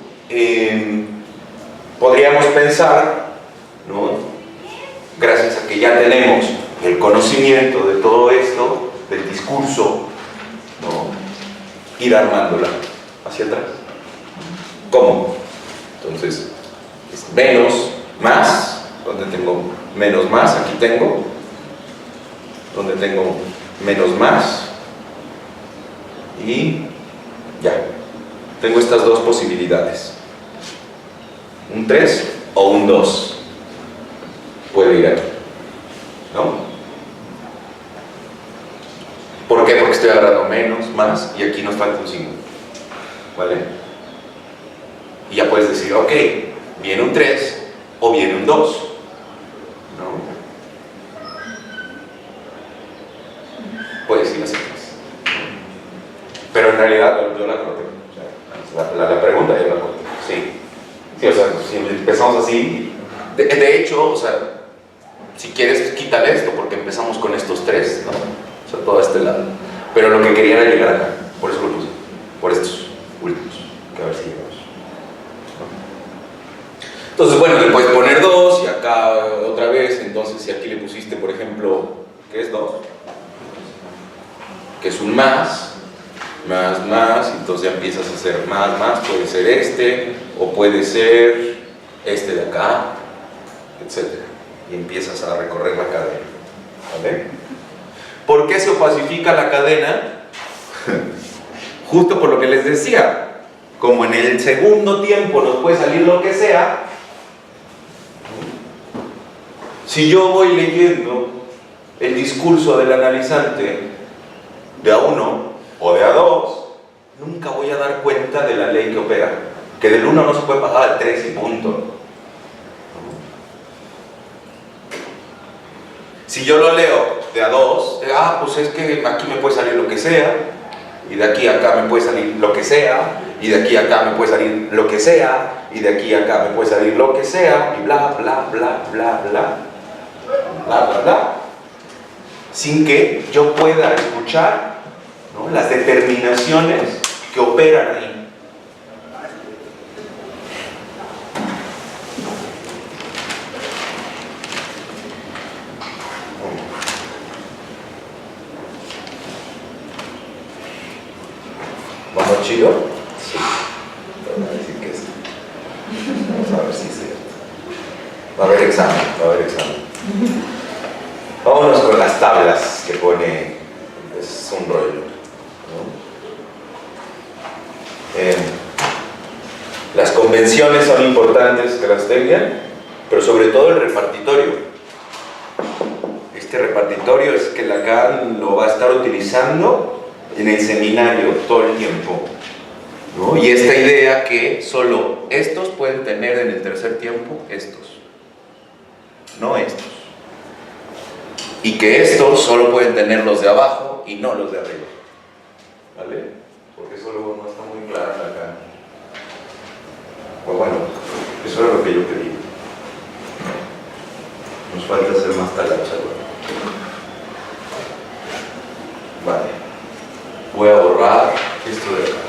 Podríamos pensar, ¿no?, gracias a que ya tenemos el conocimiento de todo esto, del discurso, ¿no?, ir armándola hacia atrás. ¿Cómo? Entonces, es menos, más, donde tengo menos más, aquí tengo, donde tengo menos más, y ya, tengo estas dos posibilidades, un 3 o un 2. debe ir aquí, ¿no? ¿Por qué? Porque estoy agarrando menos, más, y aquí nos falta un signo, ¿vale? Y ya puedes decir, ok, viene un 3 o viene un 2, ¿no? Puedes ir así, pero en realidad yo la corté, o sea, la pregunta yo la corté, sí. Sí, o sea, si empezamos así, de hecho, o sea, si quieres, quítale esto, porque empezamos con estos 3, ¿no? O sea, todo este lado. Pero lo que quería era llegar acá, por eso lo puse, por estos últimos, que a ver si llegamos. Entonces, bueno, le puedes poner 2 y acá otra vez, entonces si aquí le pusiste, por ejemplo, ¿qué es 2? Que es un más, entonces ya empiezas a hacer más, puede ser este, o puede ser este de acá, etc. Y empiezas a recorrer la cadena, ¿vale? ¿Por qué se opacifica la cadena? Justo por lo que les decía, como en el segundo tiempo nos puede salir lo que sea, si yo voy leyendo el discurso del analizante de A1 o de A2, nunca voy a dar cuenta de la ley que opera, que del 1 no se puede pasar al 3 y punto. Si yo lo leo de A2, pues es que aquí me puede salir lo que sea, y de aquí a acá me puede salir lo que sea, y de aquí a acá me puede salir lo que sea, y de aquí a acá me puede salir lo que sea, y bla, bla, bla, bla, bla, bla, bla, bla, sin que yo pueda escuchar, ¿no?, las determinaciones que operan ahí. ¿Vamos chido? Sí. Vamos a decir que sí. Vamos a ver si es cierto. Va a haber examen. Vámonos con las tablas que pone. Es un rollo, ¿no? Las convenciones son importantes que las tengan, pero sobre todo el repartitorio. Este repartitorio es que Lacan lo va a estar utilizando en el seminario todo el tiempo, ¿no? Y esta idea que solo estos pueden tener en el tercer tiempo estos, no estos, y que estos solo pueden tener los de abajo y no los de arriba, ¿vale? Porque eso luego no está muy claro acá. Pues bueno, eso era lo que yo quería. Nos falta hacer más talas ahora. Vale. Voy a borrar esto de acá.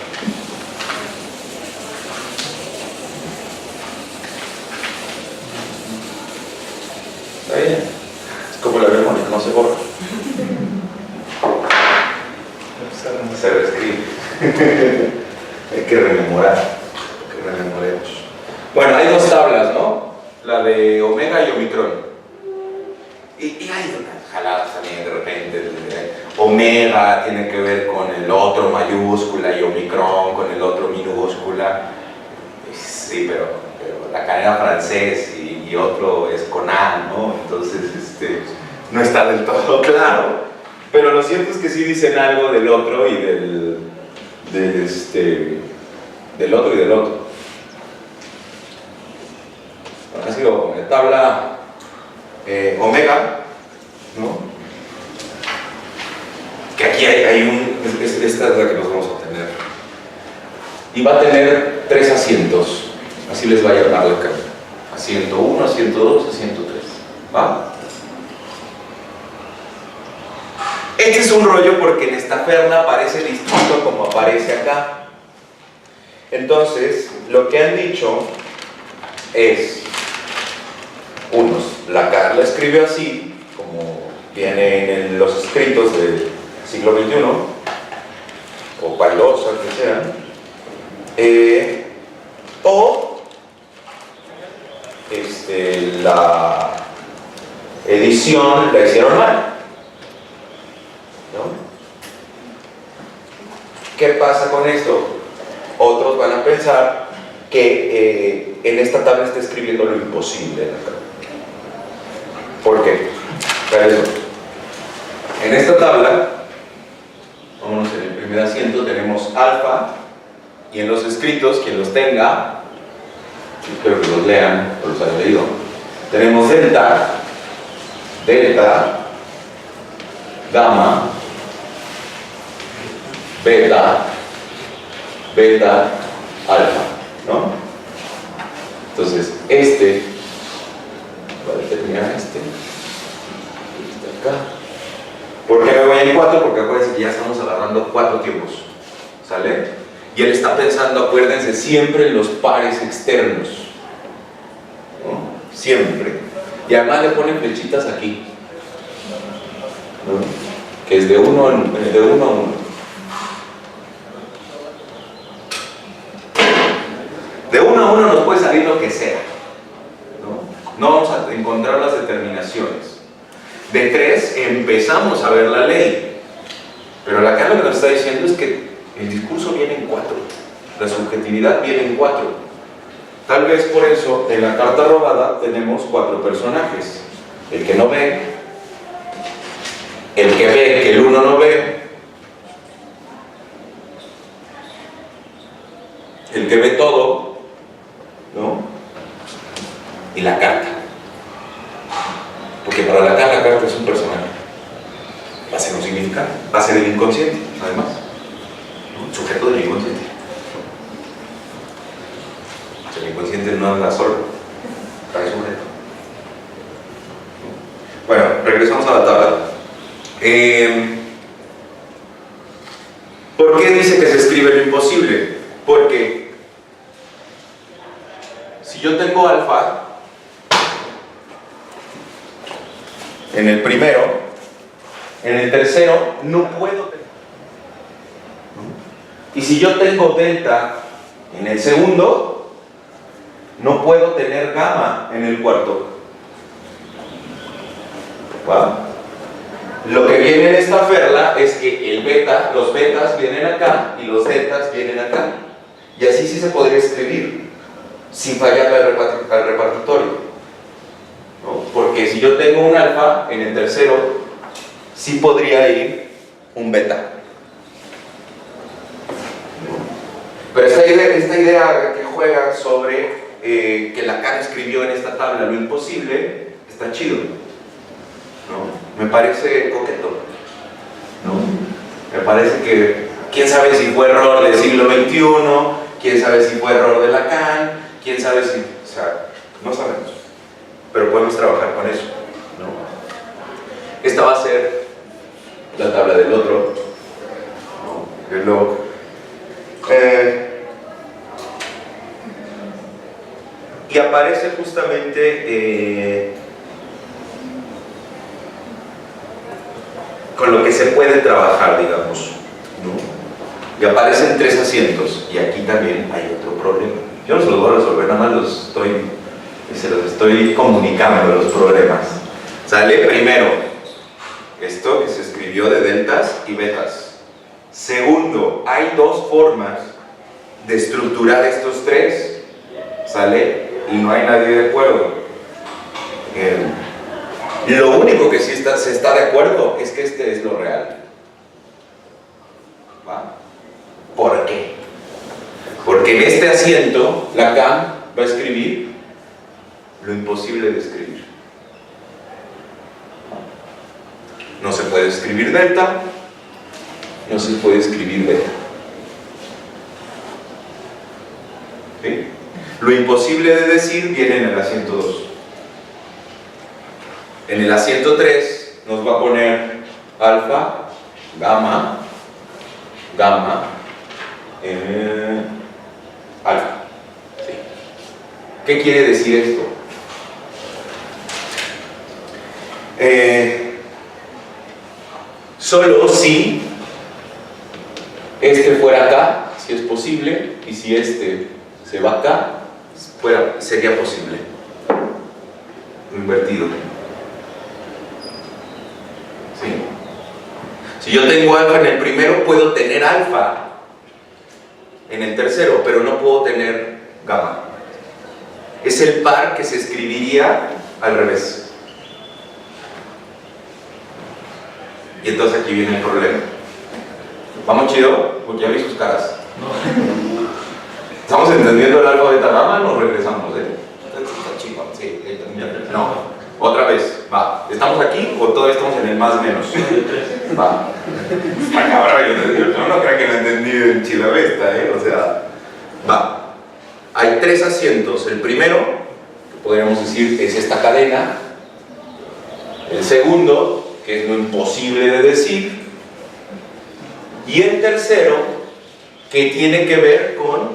¿Está bien? Es como la memoria, no se borra. Se reescribe. Hay que rememorar. Que rememoremos. Bueno, hay dos tablas, ¿no? La de omega y omicron. Y hay unas jaladas también de repente. Omega tiene que ver con el otro mayúscula y omicron con el otro minúscula. Sí, pero la cadena francés y otro es con A, ¿no? Entonces no está del todo claro. Pero lo cierto es que sí dicen algo del otro y del otro y del otro. Ha sido la tabla omega, ¿no? Que aquí hay esta es la que nos vamos a tener. Y va a tener 3 asientos, así les va a llamar la cadena. Asiento 1, asiento 2, asiento 3. ¿Va? Este es un rollo porque en esta perla aparece distinto como aparece acá. Entonces, lo que han dicho es, unos, Lacan la escribe así, como viene en los escritos del siglo XXI, o Pailosa, que sean, o la edición la hicieron mal, ¿no? ¿Qué pasa con esto? Otros van a pensar que en esta tabla está escribiendo lo imposible, ¿Por qué? Para eso. En esta tabla, vámonos en el primer asiento, tenemos alfa, y en los escritos, quien los tenga, espero que los lean o los hayan leído, tenemos delta, delta, gamma, beta, beta, alfa, ¿no? Entonces, voy a determinar acá. ¿Por qué me voy en 4? Porque acuérdense que ya estamos agarrando 4 tiempos, ¿sale? Y él está pensando, acuérdense, siempre en los pares externos, ¿no? Siempre. Y además le ponen flechitas aquí, ¿no? Que es de 1 a 1. De 1 a 1 nos puede salir lo que sea, ¿no? No vamos a encontrar las determinaciones. De 3 empezamos a ver la ley. Pero acá lo que nos está diciendo es que el discurso viene en 4. La subjetividad viene en 4. Tal vez por eso en la carta robada tenemos 4 personajes. El que no ve, el que ve que el uno no ve, el que ve todo, ¿no? Y la carta. Porque para la carta es un personaje. Va a ser un significado, va a ser el inconsciente, además. ¿No? Sujeto del inconsciente. El inconsciente no anda solo, trae sujeto. Bueno, regresamos a la tabla. ¿Por qué dice que se escribe lo imposible? Porque si yo tengo alfa en el primero, en el tercero no puedo tener. Y si yo tengo delta en el segundo, no puedo tener gamma en el cuarto. ¿Va? Lo que viene en esta perla es que el beta, los betas vienen acá y los deltas vienen acá. Y así sí se podría escribir, sin fallar al repartitorio, ¿no? Porque si yo tengo un alfa en el tercero, sí podría ir un beta. Pero esta idea que juega sobre que Lacan escribió en esta tabla lo imposible, está chido, ¿no? Me parece coqueto, ¿no? Me parece que quién sabe si fue error del siglo XXI, quién sabe si fue error de Lacan, quién sabe si, o sea, no sabemos, pero podemos trabajar con eso, ¿no? Esta va a ser la tabla del otro, ¿no? El log. Y aparece justamente con lo que se puede trabajar, digamos, ¿no? Y aparecen 3 asientos, y aquí también hay otro problema. Yo no se los voy a resolver, nada más se los estoy comunicando los problemas. Sale primero esto que se escribió de deltas y betas. Segundo, hay 2 formas de estructurar estos 3, ¿sale? Y no hay nadie de acuerdo. Lo único que sí se está de acuerdo es que este es lo real. ¿Va? ¿Por qué? Porque en este asiento Lacan va a escribir lo imposible de escribir. No se puede escribir delta, no se puede escribir beta. ¿Sí? Lo imposible de decir viene en el asiento 2. En el asiento 3 nos va a poner alfa, gamma, gamma, alfa. ¿Sí? ¿Qué quiere decir esto? Solo si este fuera acá, si es posible, y si este se va acá, sería posible. Invertido. ¿Sí? Si yo tengo alfa en el primero, puedo tener alfa en el tercero, pero no puedo tener gamma. Es el par que se escribiría al revés. Y entonces aquí viene el problema. ¿Vamos chido? Porque ya vi sus caras. ¿Estamos entendiendo el alfa, beta, gamma? Nos regresamos, Está chingón, sí. No. Otra vez, va. ¿Estamos aquí o todavía estamos en el más menos? Va. Está cabrón, yo no creo que lo entendí en Chilavesta, O sea, va. Hay 3 asientos. El primero, que podríamos decir, es esta cadena. El segundo, que es lo imposible de decir. Y el tercero, que tiene que ver con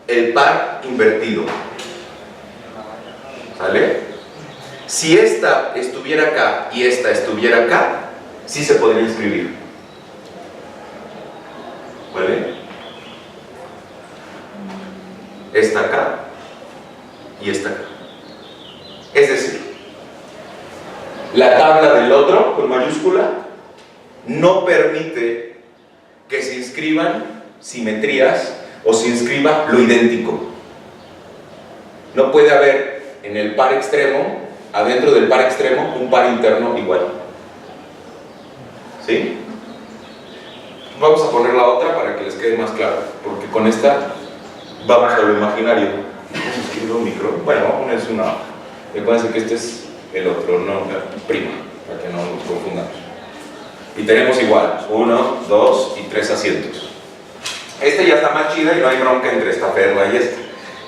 el par invertido. ¿Sale? Si esta estuviera acá y esta estuviera acá, sí se podría escribir. ¿Vale? Esta acá y esta acá. Es decir, la tabla del otro, con mayúscula, no permite que se inscriban simetrías o se inscriba lo idéntico. No puede haber en el par extremo, adentro del par extremo, un par interno igual. ¿Sí? Vamos a poner la otra para que les quede más claro, porque con esta vamos a lo imaginario. ¿Vamos a escribir un micro? Bueno, vamos a poner una. Recuerden que este es el otro, no la prima, para que no nos confundamos. Y tenemos igual 1, 2 y 3 asientos. Esta ya está más chida y no hay bronca entre esta perla y esta,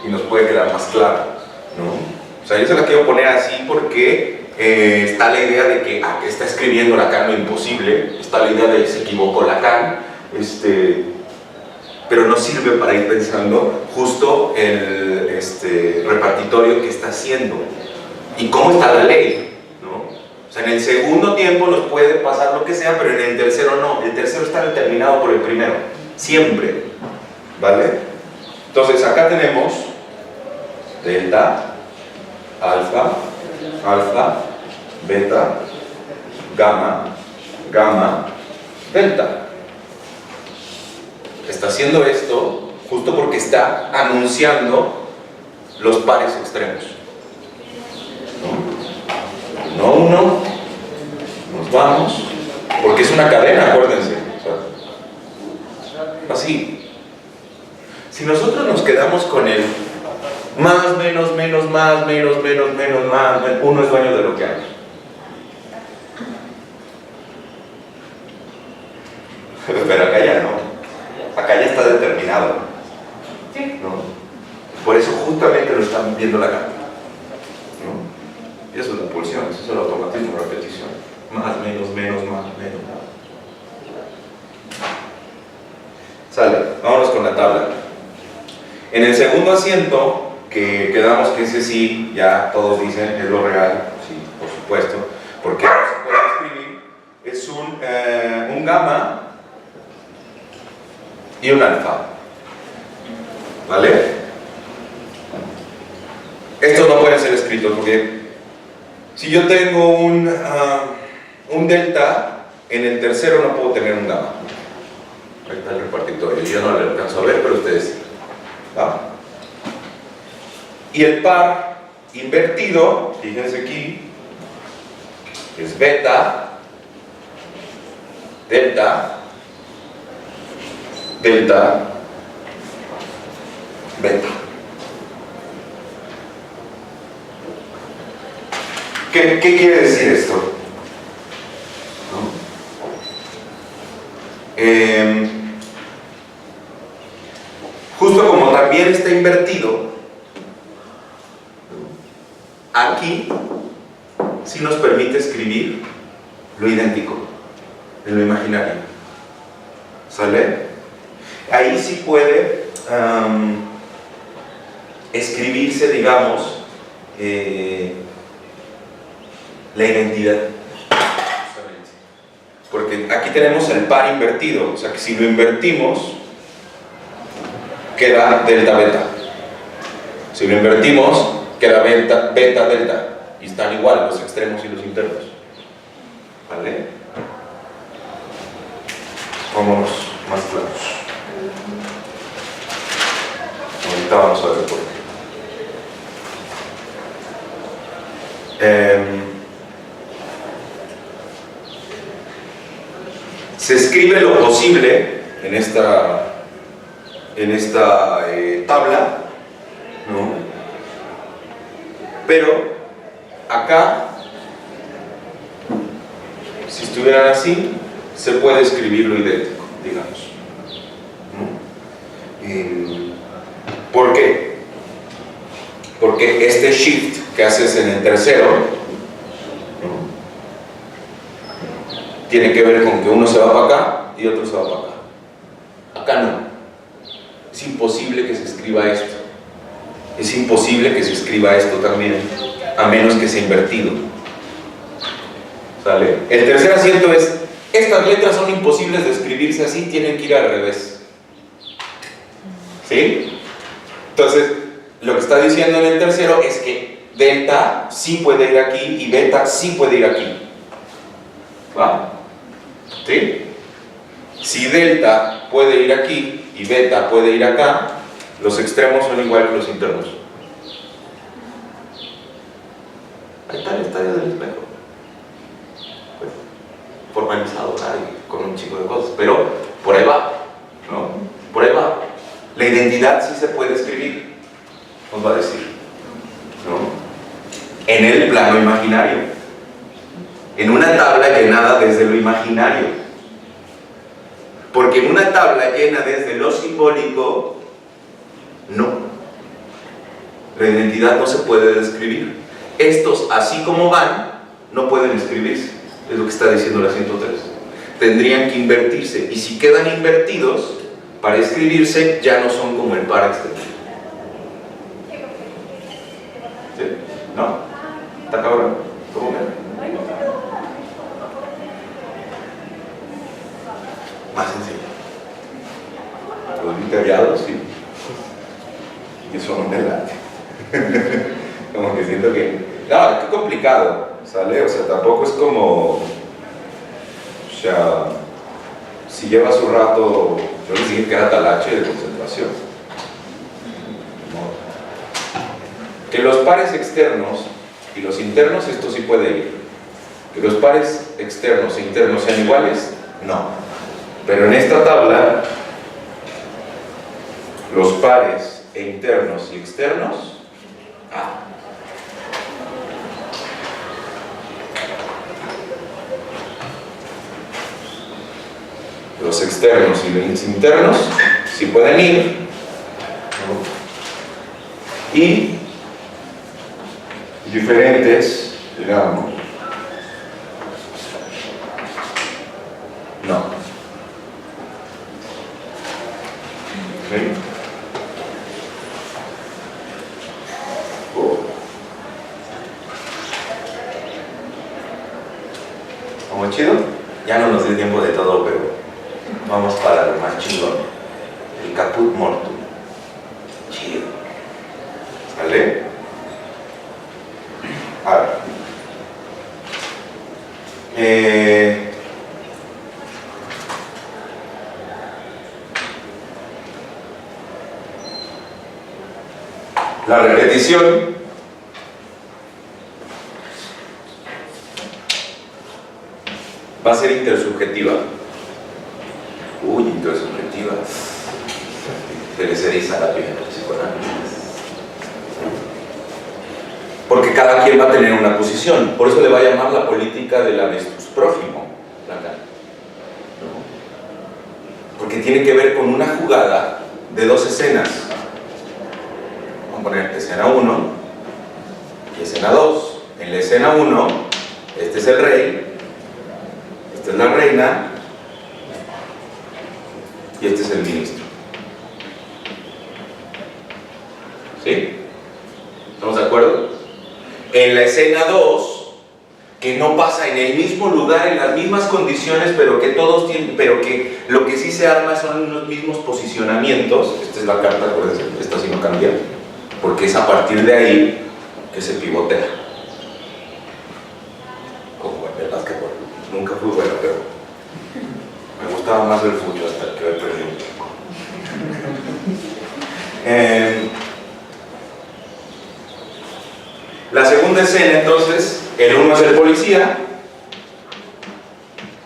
y nos puede quedar más claro, ¿no? O sea, yo se la quiero poner así porque está la idea de que está escribiendo Lacan lo imposible, está la idea de que se equivocó Lacan, pero no sirve para ir pensando justo el repartitorio que está haciendo y cómo está la ley, ¿no? O sea, en el segundo tiempo nos puede pasar lo que sea, pero en el tercero no. El tercero está determinado por el primero, siempre, ¿vale? Entonces acá tenemos delta, alfa, alfa, beta, gamma, gamma, delta. Está haciendo esto justo porque está anunciando los pares extremos. No uno, nos vamos, porque es una cadena, acuérdense. O sea, así. Si nosotros nos quedamos con el más, menos, menos, más, menos, menos, menos, más, uno es dueño de lo que hay. Pero acá ya no. Acá ya está determinado. ¿No? Por eso justamente lo están viendo la carta. ¿No? Y eso es la pulsión, eso es el automatismo, repetición. Más, menos, menos, más, menos. Sale, vámonos con la tabla. En el segundo asiento, que quedamos que ese sí, ya todos dicen, es lo real, sí, por supuesto, porque no se puede escribir, es un gamma y un alfa. ¿Vale? Estos no pueden ser escritos porque si yo tengo un delta, en el tercero no puedo tener un gamma. Ahí está el repartitorio, yo no lo alcanzo a ver, pero ustedes sí. ¿Va? Y el par invertido, fíjense aquí, es beta, delta, delta, beta. ¿Qué quiere decir esto? ¿No? Justo como también está invertido, aquí sí nos permite escribir lo idéntico en lo imaginario. ¿Sale? Ahí sí puede escribirse, digamos, la identidad. Porque aquí tenemos el par invertido, o sea que si lo invertimos, queda delta beta. Si lo invertimos, queda beta delta. Y están igual los extremos y los internos. ¿Vale? Vámonos más claros. Ahorita vamos a ver por qué. se escribe lo posible en esta tabla, ¿no? Pero acá, si estuvieran así, se puede escribir lo idéntico, digamos, ¿no? ¿Por qué? Porque este shift que haces en el tercero, ¿no?, tiene que ver con que uno se va para acá y otro se va para acá. Acá no. Es imposible que se escriba esto. Es imposible que se escriba esto también, a menos que sea invertido. ¿Sale? El tercer asiento es: estas letras son imposibles de escribirse así, tienen que ir al revés. ¿Sí? Entonces, lo que está diciendo en el tercero es que delta sí puede ir aquí y beta sí puede ir aquí. ¿Va? ¿Sí? Si delta puede ir aquí y beta puede ir acá, los extremos son igual que los internos. Ahí está el estadio del espejo. Pues, formalizado, con un chico de cosas, pero por ahí va, ¿no? Por ahí va. La identidad sí se puede escribir, nos va a decir, ¿no? En el plano imaginario, en una tabla llenada desde lo imaginario. Porque en una tabla llena desde lo simbólico, no. La identidad no se puede describir. Estos, así como van, no pueden escribirse. Es lo que está diciendo la 103. Tendrían que invertirse. Y si quedan invertidos, para escribirse, ya no son como el par extendido. ¿Sí? ¿No? ¿Está cabrón? ¿Cómo ven? Más sencillo. Los vitoriados, sí. Y eso no me late. Como que siento que... No, qué complicado, ¿sale? O sea, tampoco es como... O sea, si lleva su rato... Yo les dije que era talache de concentración. No. Que los pares externos y los internos, esto sí puede ir. Que los pares externos e internos sean iguales, no. Pero en esta tabla, los pares e internos y externos, los externos y los internos sí pueden ir, ¿no? Y diferentes, digamos, no. ¿Okay? ¿Cómo chido? Ya no nos dio tiempo de todo, pero vamos para lo más chingón. El caput mortum. Chido. ¿Vale? Ahora. La repetición va a ser intersubjetiva. Uy, intersubjetiva. Se les eriza la piel a los psicoanalistas. Porque cada quien va a tener una posición. Por eso le va a llamar la política del avestruz prójimo, Lacan. ¿No? Porque tiene que ver con una jugada de dos escenas. Vamos a poner escena 1 y escena 2. En la escena 1, este es el rey, esta es la reina y este es el ministro. ¿Sí? ¿Estamos de acuerdo? En la escena 2, que no pasa en el mismo lugar, en las mismas condiciones, pero que todos tienen, pero que lo que sí se arma son los mismos posicionamientos. Esta es la carta, acuérdense, esta sí no cambia, porque es a partir de ahí que se pivotea. Como en el básquetbol. Nunca fui bueno, pero me gustaba más el fútbol hasta que me perdí un poco. La segunda escena, entonces, el uno es el policía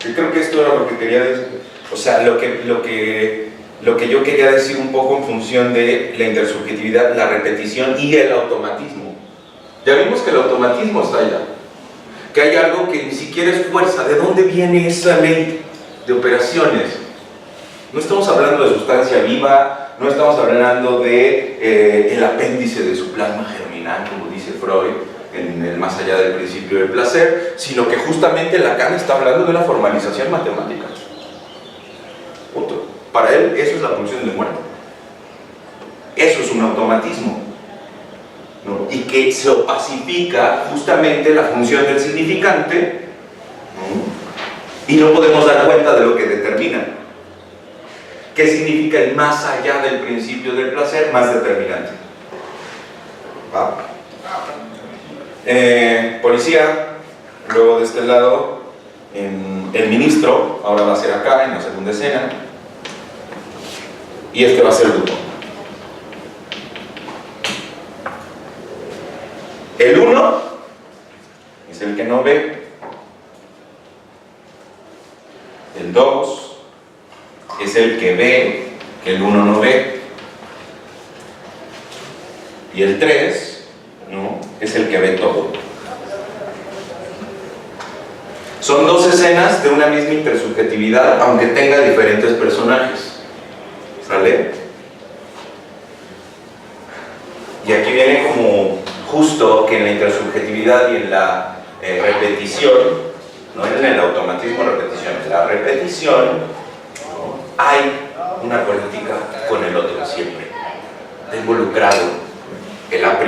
Yo creo que esto era lo que quería decir. O sea, lo que yo quería decir un poco en función de la intersubjetividad, la repetición y el automatismo. Ya vimos que el automatismo está allá. Que hay algo que ni siquiera es fuerza. ¿De dónde viene esa ley de operaciones? No estamos hablando de sustancia viva, no estamos hablando de el apéndice de su plasma germinal, como dice Freud, en el más allá del principio del placer, sino que justamente Lacan está hablando de una formalización matemática. Punto. Para él eso es la pulsión de muerte. Eso es un automatismo, ¿no? Y que se opacifica justamente la función del significante, ¿no? Y no podemos dar cuenta de lo que determina. ¿Qué significa el más allá del principio del placer? Más determinante. ¿Va? Policía, luego de este lado, el ministro, ahora va a ser acá, en la segunda escena, y este va a ser Dupont. El 1 es el que no ve. El 2 es el que ve, que el 1 no ve. Y el 3, ¿no?, es el que ve todo. Son dos escenas de una misma intersubjetividad, aunque tenga diferentes personajes. ¿Sale? Y aquí viene como justo que en la intersubjetividad y en la repetición, no en el automatismo repetición, en la repetición, ¿no?, hay una política con el otro siempre. Está involucrado el A'.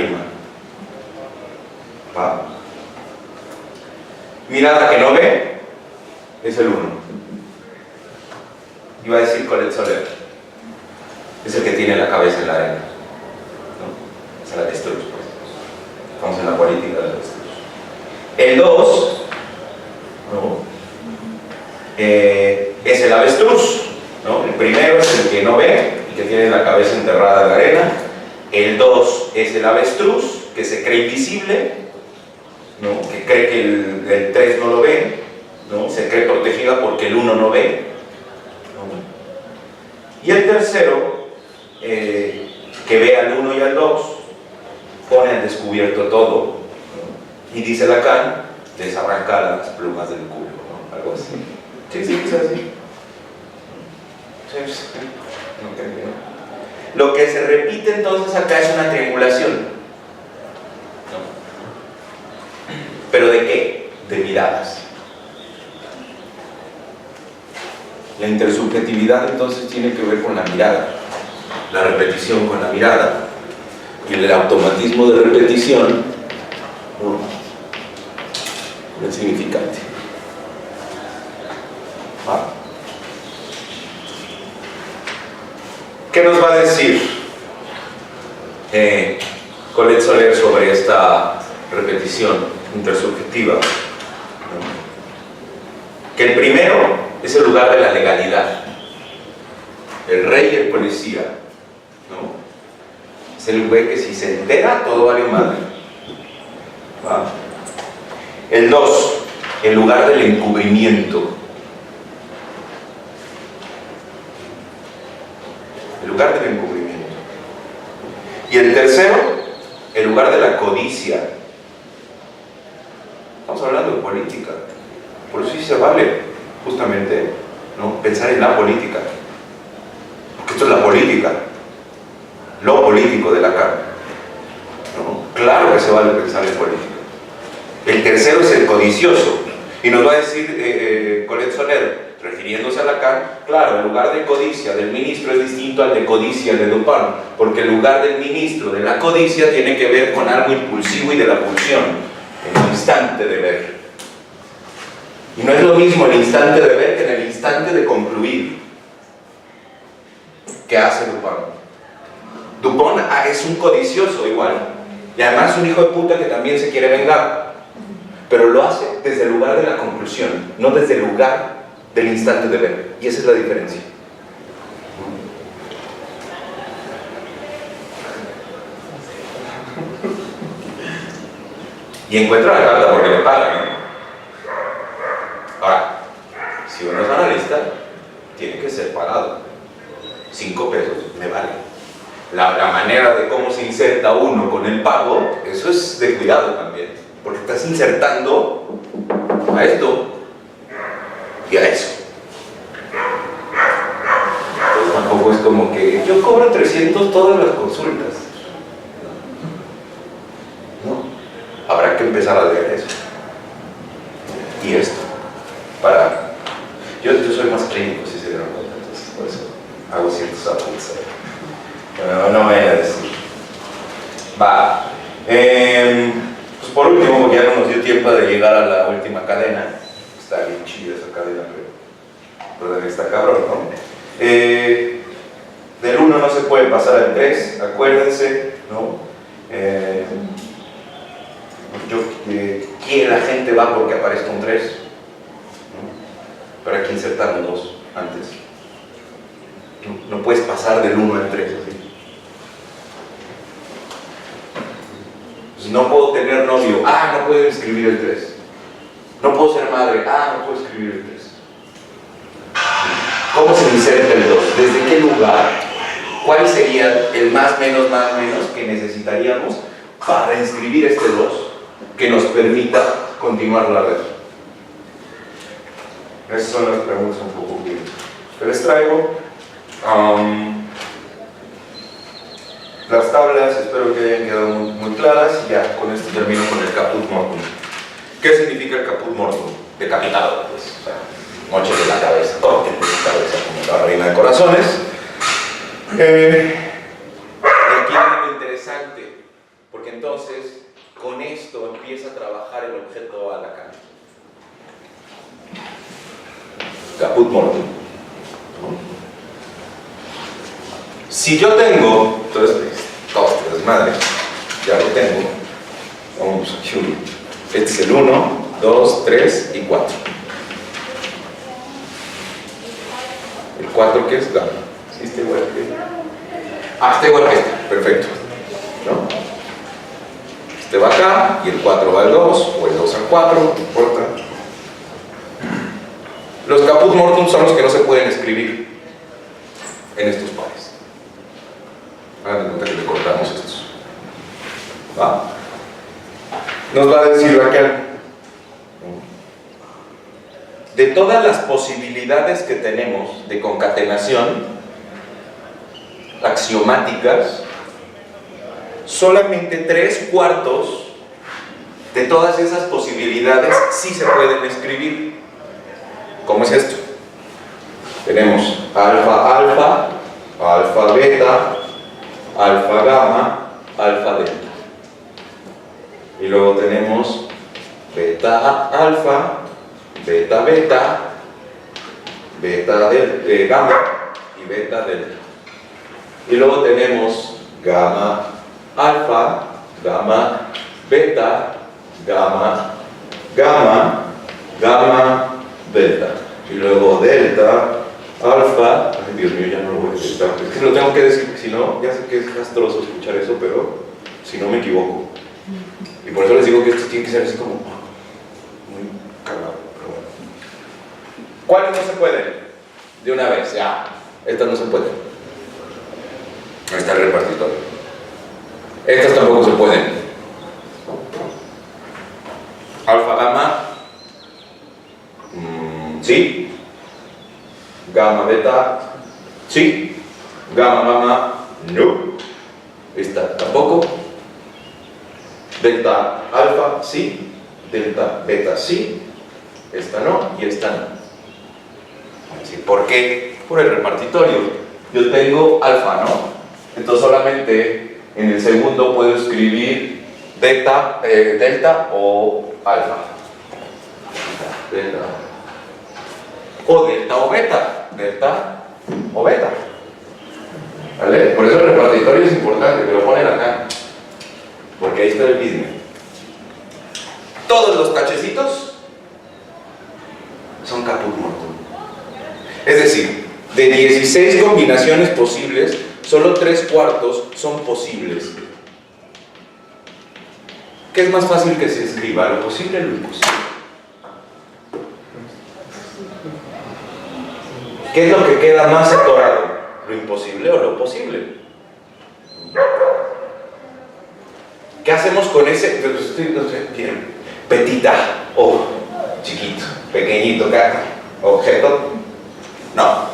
¿Va? Mirada que no ve es el 1. Iba a decir Colette Soler. Es el que tiene la cabeza en la arena, ¿no? Es el avestruz, pues. Estamos en la política del avestruz. El 2, ¿no?, es el avestruz, ¿no? El primero es el que no ve y que tiene la cabeza enterrada en la arena. El 2 es el avestruz, que se cree invisible, ¿no?, que cree que el 3 no lo ve, ¿no?, se cree protegida porque el 1 no ve, ¿no? Y el tercero, que ve al 1 y al 2, pone al descubierto todo, ¿no? Y dice Lacan, desarranca las plumas del culo, ¿no?, algo así. Sí, sí, es así. No creo. Lo que se repite entonces acá es una triangulación, ¿no? ¿Pero de qué? De miradas. La intersubjetividad entonces tiene que ver con la mirada, la repetición con la mirada, y el automatismo de repetición, ¿no?, el significante. ¿Va? ¿Qué nos va a decir Colette Soler sobre esta repetición intersubjetiva? Que el primero es el lugar de la legalidad. El rey y el policía, ¿no?, es el güey que si se entera todo vale madre. ¿Va? El 2, el lugar del encubrimiento. El lugar del encubrimiento. Y el tercero, el lugar de la codicia. Estamos hablando de política. Por eso sí se vale justamente, ¿no?, pensar en la política. Porque esto es la política. Lo político de Lacan, ¿no? Claro que se vale pensar en política. El tercero es el codicioso. Y nos va a decir Colette Soler, refiriéndose a Lacan, claro, el lugar de codicia del ministro es distinto al de codicia de Dupont, porque el lugar del ministro de la codicia tiene que ver con algo impulsivo y de la pulsión, el instante de ver. Y no es lo mismo el instante de ver que en el instante de concluir. ¿Qué hace Dupont? Dupont es un codicioso igual, y además un hijo de puta que también se quiere vengar, pero lo hace desde el lugar de la conclusión, no desde el lugar del instante de ver, y esa es la diferencia. Y encuentra la carta porque le pagan, ¿no? Ahora, Si uno es analista, tiene que ser pagado. 5 pesos me vale. La manera de cómo se inserta uno con el pago, eso es de cuidado también, porque estás insertando a esto y a eso. Entonces tampoco es como que yo cobro 300 todas las consultas. ¿No? Habrá que empezar a leer eso. Y esto. Yo soy más clínico, si se dieron cuenta, entonces por eso hago ciertos apuntes. No voy a decir. Va. Pues por último, porque ya no nos dio tiempo de llegar a la última cadena. Está bien chida esa cadena, pero también está cabrón, ¿no? Del 1 no se puede pasar al 3, acuérdense, ¿no? La gente va porque aparezca un 3, ¿no? Pero hay que insertar un 2 antes. No puedes pasar del 1 al 3, ¿sí? Pues no puedo tener novio, no puedo escribir el 3. No puedo ser madre, no puedo escribir el 3. ¿Cómo se inserta el 2? ¿Desde qué lugar? ¿Cuál sería el más menos que necesitaríamos para inscribir este 2 que nos permita continuar la red? Esas son las preguntas un poco que les traigo. Las tablas espero que hayan quedado muy claras y ya con esto termino con el caput mortum. ¿Qué significa el caput mortum? Decapitado, pues, o sea, moche de la cabeza, corte de la cabeza como la reina de corazones. Y aquí viene lo interesante, porque entonces con esto empieza a trabajar el objeto a Lacan. Caput mortum. Si yo tengo, entonces, todo este desmadre, ya lo tengo. Vamos aquí. Este es el 1, 2, 3 y 4. El 4, ¿qué es? Gamma. ¿Sí está igual que? Está igual que este. Perfecto. ¿No? Este va acá y el 4 va al 2, o el 2 al 4, no importa. Los caput mortum son los que no se pueden escribir en estos pares. Hagan de cuenta que le cortamos estos. ¿Va? Nos va a decir Raquel, de todas las posibilidades que tenemos de concatenación axiomáticas, solamente 3/4 de todas esas posibilidades sí se pueden escribir. ¿Cómo es esto? Tenemos alfa alfa, alfa beta, alfa gamma, alfa delta. Y luego tenemos beta alfa, beta beta, beta gamma y beta delta. Y luego tenemos gamma alfa, gamma beta, gamma gamma, gamma delta. Y luego delta alfa. Ay, Dios mío, ya no lo voy a decir. Es que lo tengo que decir, si no, ya sé que es castroso escuchar eso, pero si no me equivoco. Y por eso les digo que esto tiene que ser así como muy cagado, pero bueno. ¿Cuáles no se pueden? De una vez, ya. Estas no se pueden. Ahí está el repartitorio. Estas tampoco se pueden. Alfa, gamma. Sí. Gamma, beta. Sí. Gamma, gamma. No. Esta tampoco. Delta, alfa, sí. Delta, beta, sí. Esta no y esta no. ¿Por qué? Por el repartitorio. Yo tengo alfa, ¿no? Entonces solamente en el segundo puedo escribir delta o alfa. Delta. O delta o beta. Delta o beta. ¿Vale? Por eso el repartitorio es importante, que lo ponen acá. Porque ahí está el business. Todos los tachecitos son caput mortum. Es decir, de 16 combinaciones posibles, solo 3/4 son posibles. ¿Qué es más fácil que se escriba? ¿Lo posible o lo imposible? ¿Qué es lo que queda más atorado? ¿Lo imposible o lo posible? ¿Qué hacemos con ese petita o chiquito, pequeñito, objeto? No,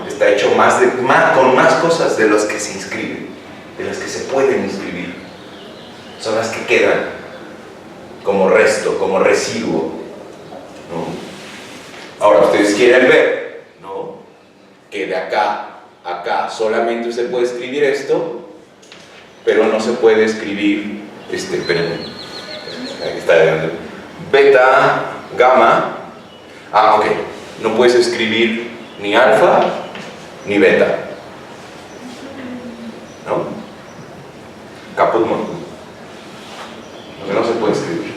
está hecho con más cosas de las que se inscriben, de las que se pueden inscribir. Son las que quedan como resto, como residuo, ¿no? Ahora ustedes quieren ver, ¿no?, que de acá a acá solamente se puede escribir esto, pero no se puede escribir, espérenme, ahí está, beta, gamma. Ok, no puedes escribir ni alfa ni beta, ¿no? Caput mortuum, lo que no se puede escribir,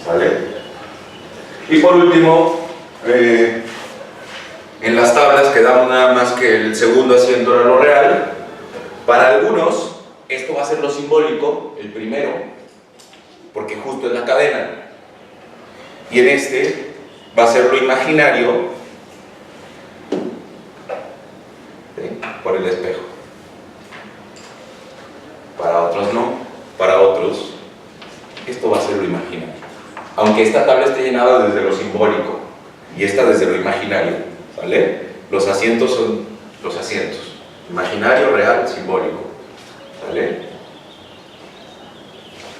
¿sale? Y por último, en las tablas quedamos nada más que el segundo asiento a lo real. Para algunos, esto va a ser lo simbólico, el primero, porque justo es la cadena. Y en este va a ser lo imaginario, ¿sí?, por el espejo. Para otros no, para otros esto va a ser lo imaginario. Aunque esta tabla esté llenada desde lo simbólico y esta desde lo imaginario, ¿vale? Los asientos son los asientos. Imaginario, real, simbólico, ¿vale?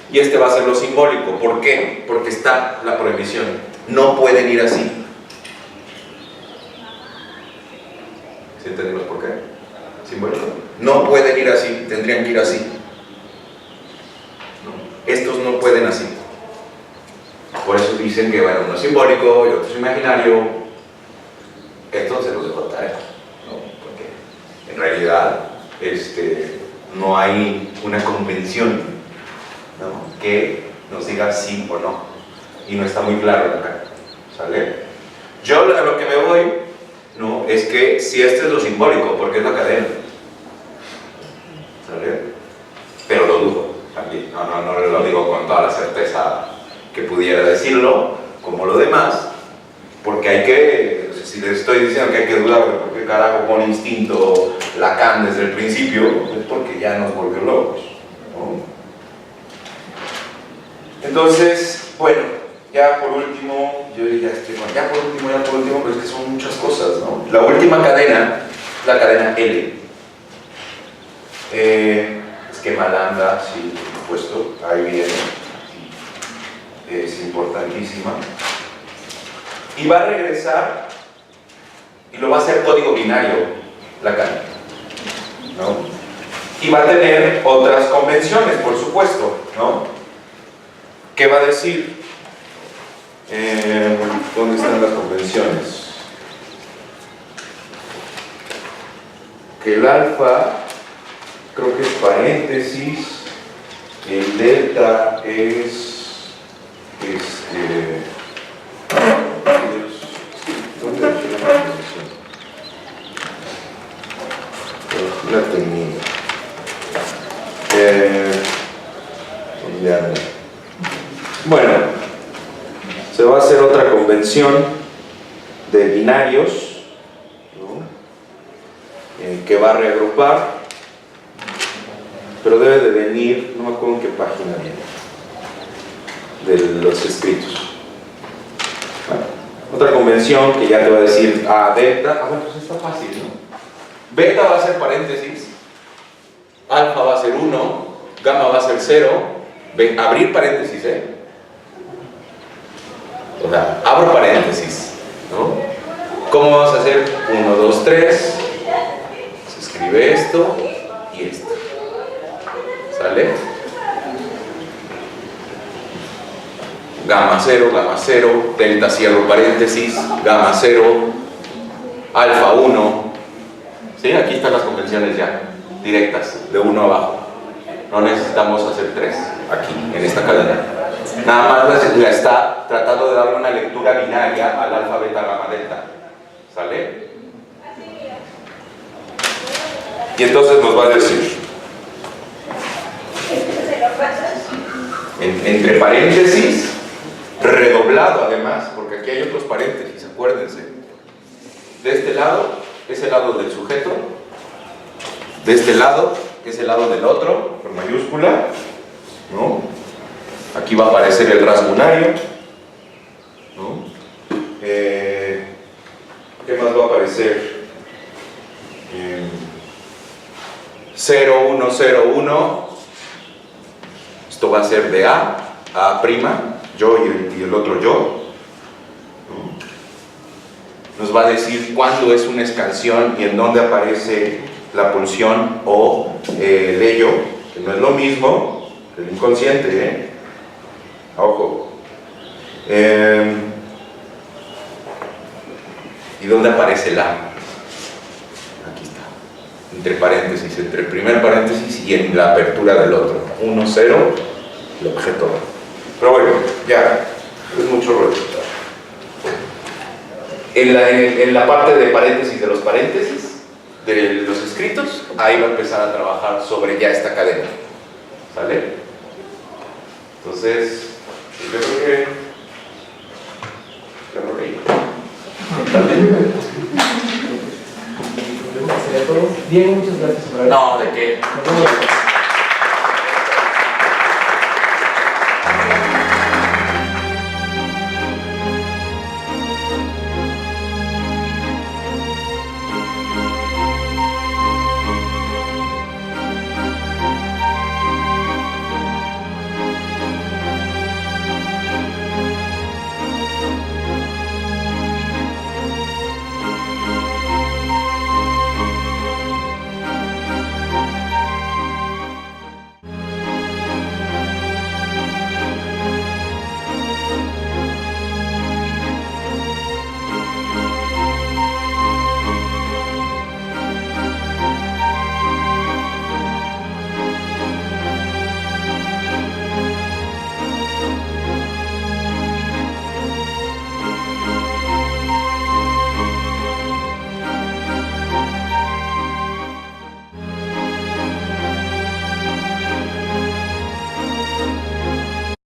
Y este va a ser lo simbólico. ¿Por qué? Porque está la prohibición. No pueden ir así. ¿Sí entendemos por qué? Simbólico. No pueden ir así, tendrían que ir así. No. Estos no pueden así. Por eso dicen que, bueno, uno es simbólico y otro es imaginario. Esto se los dejo tarea, ¿no? Porque en realidad no hay una convención, ¿no?, que nos diga sí o no, y no está muy claro acá, ¿sale? Yo a lo que me voy, ¿no?, es que si este es lo simbólico, porque es la cadena, ¿sale? Pero lo dudo también, no lo digo con toda la certeza que pudiera decirlo, como lo demás, porque hay que, si les estoy diciendo que hay que dudar de por qué carajo pone instinto Lacan desde el principio, es porque ya nos volvió locos, ¿no? Entonces, bueno, ya por último, ya por último, pero es que son muchas cosas, ¿no? La última cadena, la cadena L. Esquema lambda, sí, por supuesto, ahí viene, es importantísima. Y va a regresar y lo va a hacer código binario Lacan, ¿no? Y va a tener otras convenciones, por supuesto, ¿no? ¿Qué va a decir? ¿Dónde están las convenciones? Que el alfa creo que es paréntesis, el delta es ¿dónde la convención? La tenía. Bueno, se va a hacer otra convención de binarios, ¿no?, que va a reagrupar, pero debe de venir, no me acuerdo en qué página viene, de los escritos. Bueno, otra convención que ya te va a decir delta, bueno, pues está fácil, ¿no? Beta va a ser paréntesis, alfa va a ser 1, gamma va a ser 0, abrir paréntesis, o sea, abro paréntesis, ¿no? ¿Cómo vamos a hacer? 1, 2, 3, se escribe esto y esto, ¿sale? Gamma 0, delta cierro paréntesis, gamma 0, alfa 1, ¿sí? Aquí están las convenciones ya, directas, de 1 abajo. No necesitamos hacer 3 aquí, en esta cadena. Nada más la está tratando de darle una lectura binaria al alfa, beta, gamma, delta. ¿Sale? Y entonces nos va a decir, entre paréntesis, redoblado además, porque aquí hay otros paréntesis, acuérdense. De este lado es el lado del sujeto, de este lado es el lado del otro, con mayúscula, ¿no? Aquí va a aparecer el rasgo unario, ¿no? ¿Qué más va a aparecer? 0, 1, 0, 1. Esto va a ser de A prima, yo y el otro yo. ¿No? Nos va a decir cuándo es una escansión y en dónde aparece la pulsión o el ello, que no es lo mismo que el inconsciente, ¿eh? Ojo. ¿Y dónde aparece la? Aquí está. Entre paréntesis, entre el primer paréntesis y en la apertura del otro. 1, 0, el objeto. Pero bueno, ya, es mucho rollo. En la parte de paréntesis de los paréntesis, de los escritos, ahí va a empezar a trabajar sobre ya esta cadena. ¿Sale? Entonces, yo creo que... ¿También? Sería todo. Diego, muchas gracias por haber. No, ¿de qué? Nos vemos.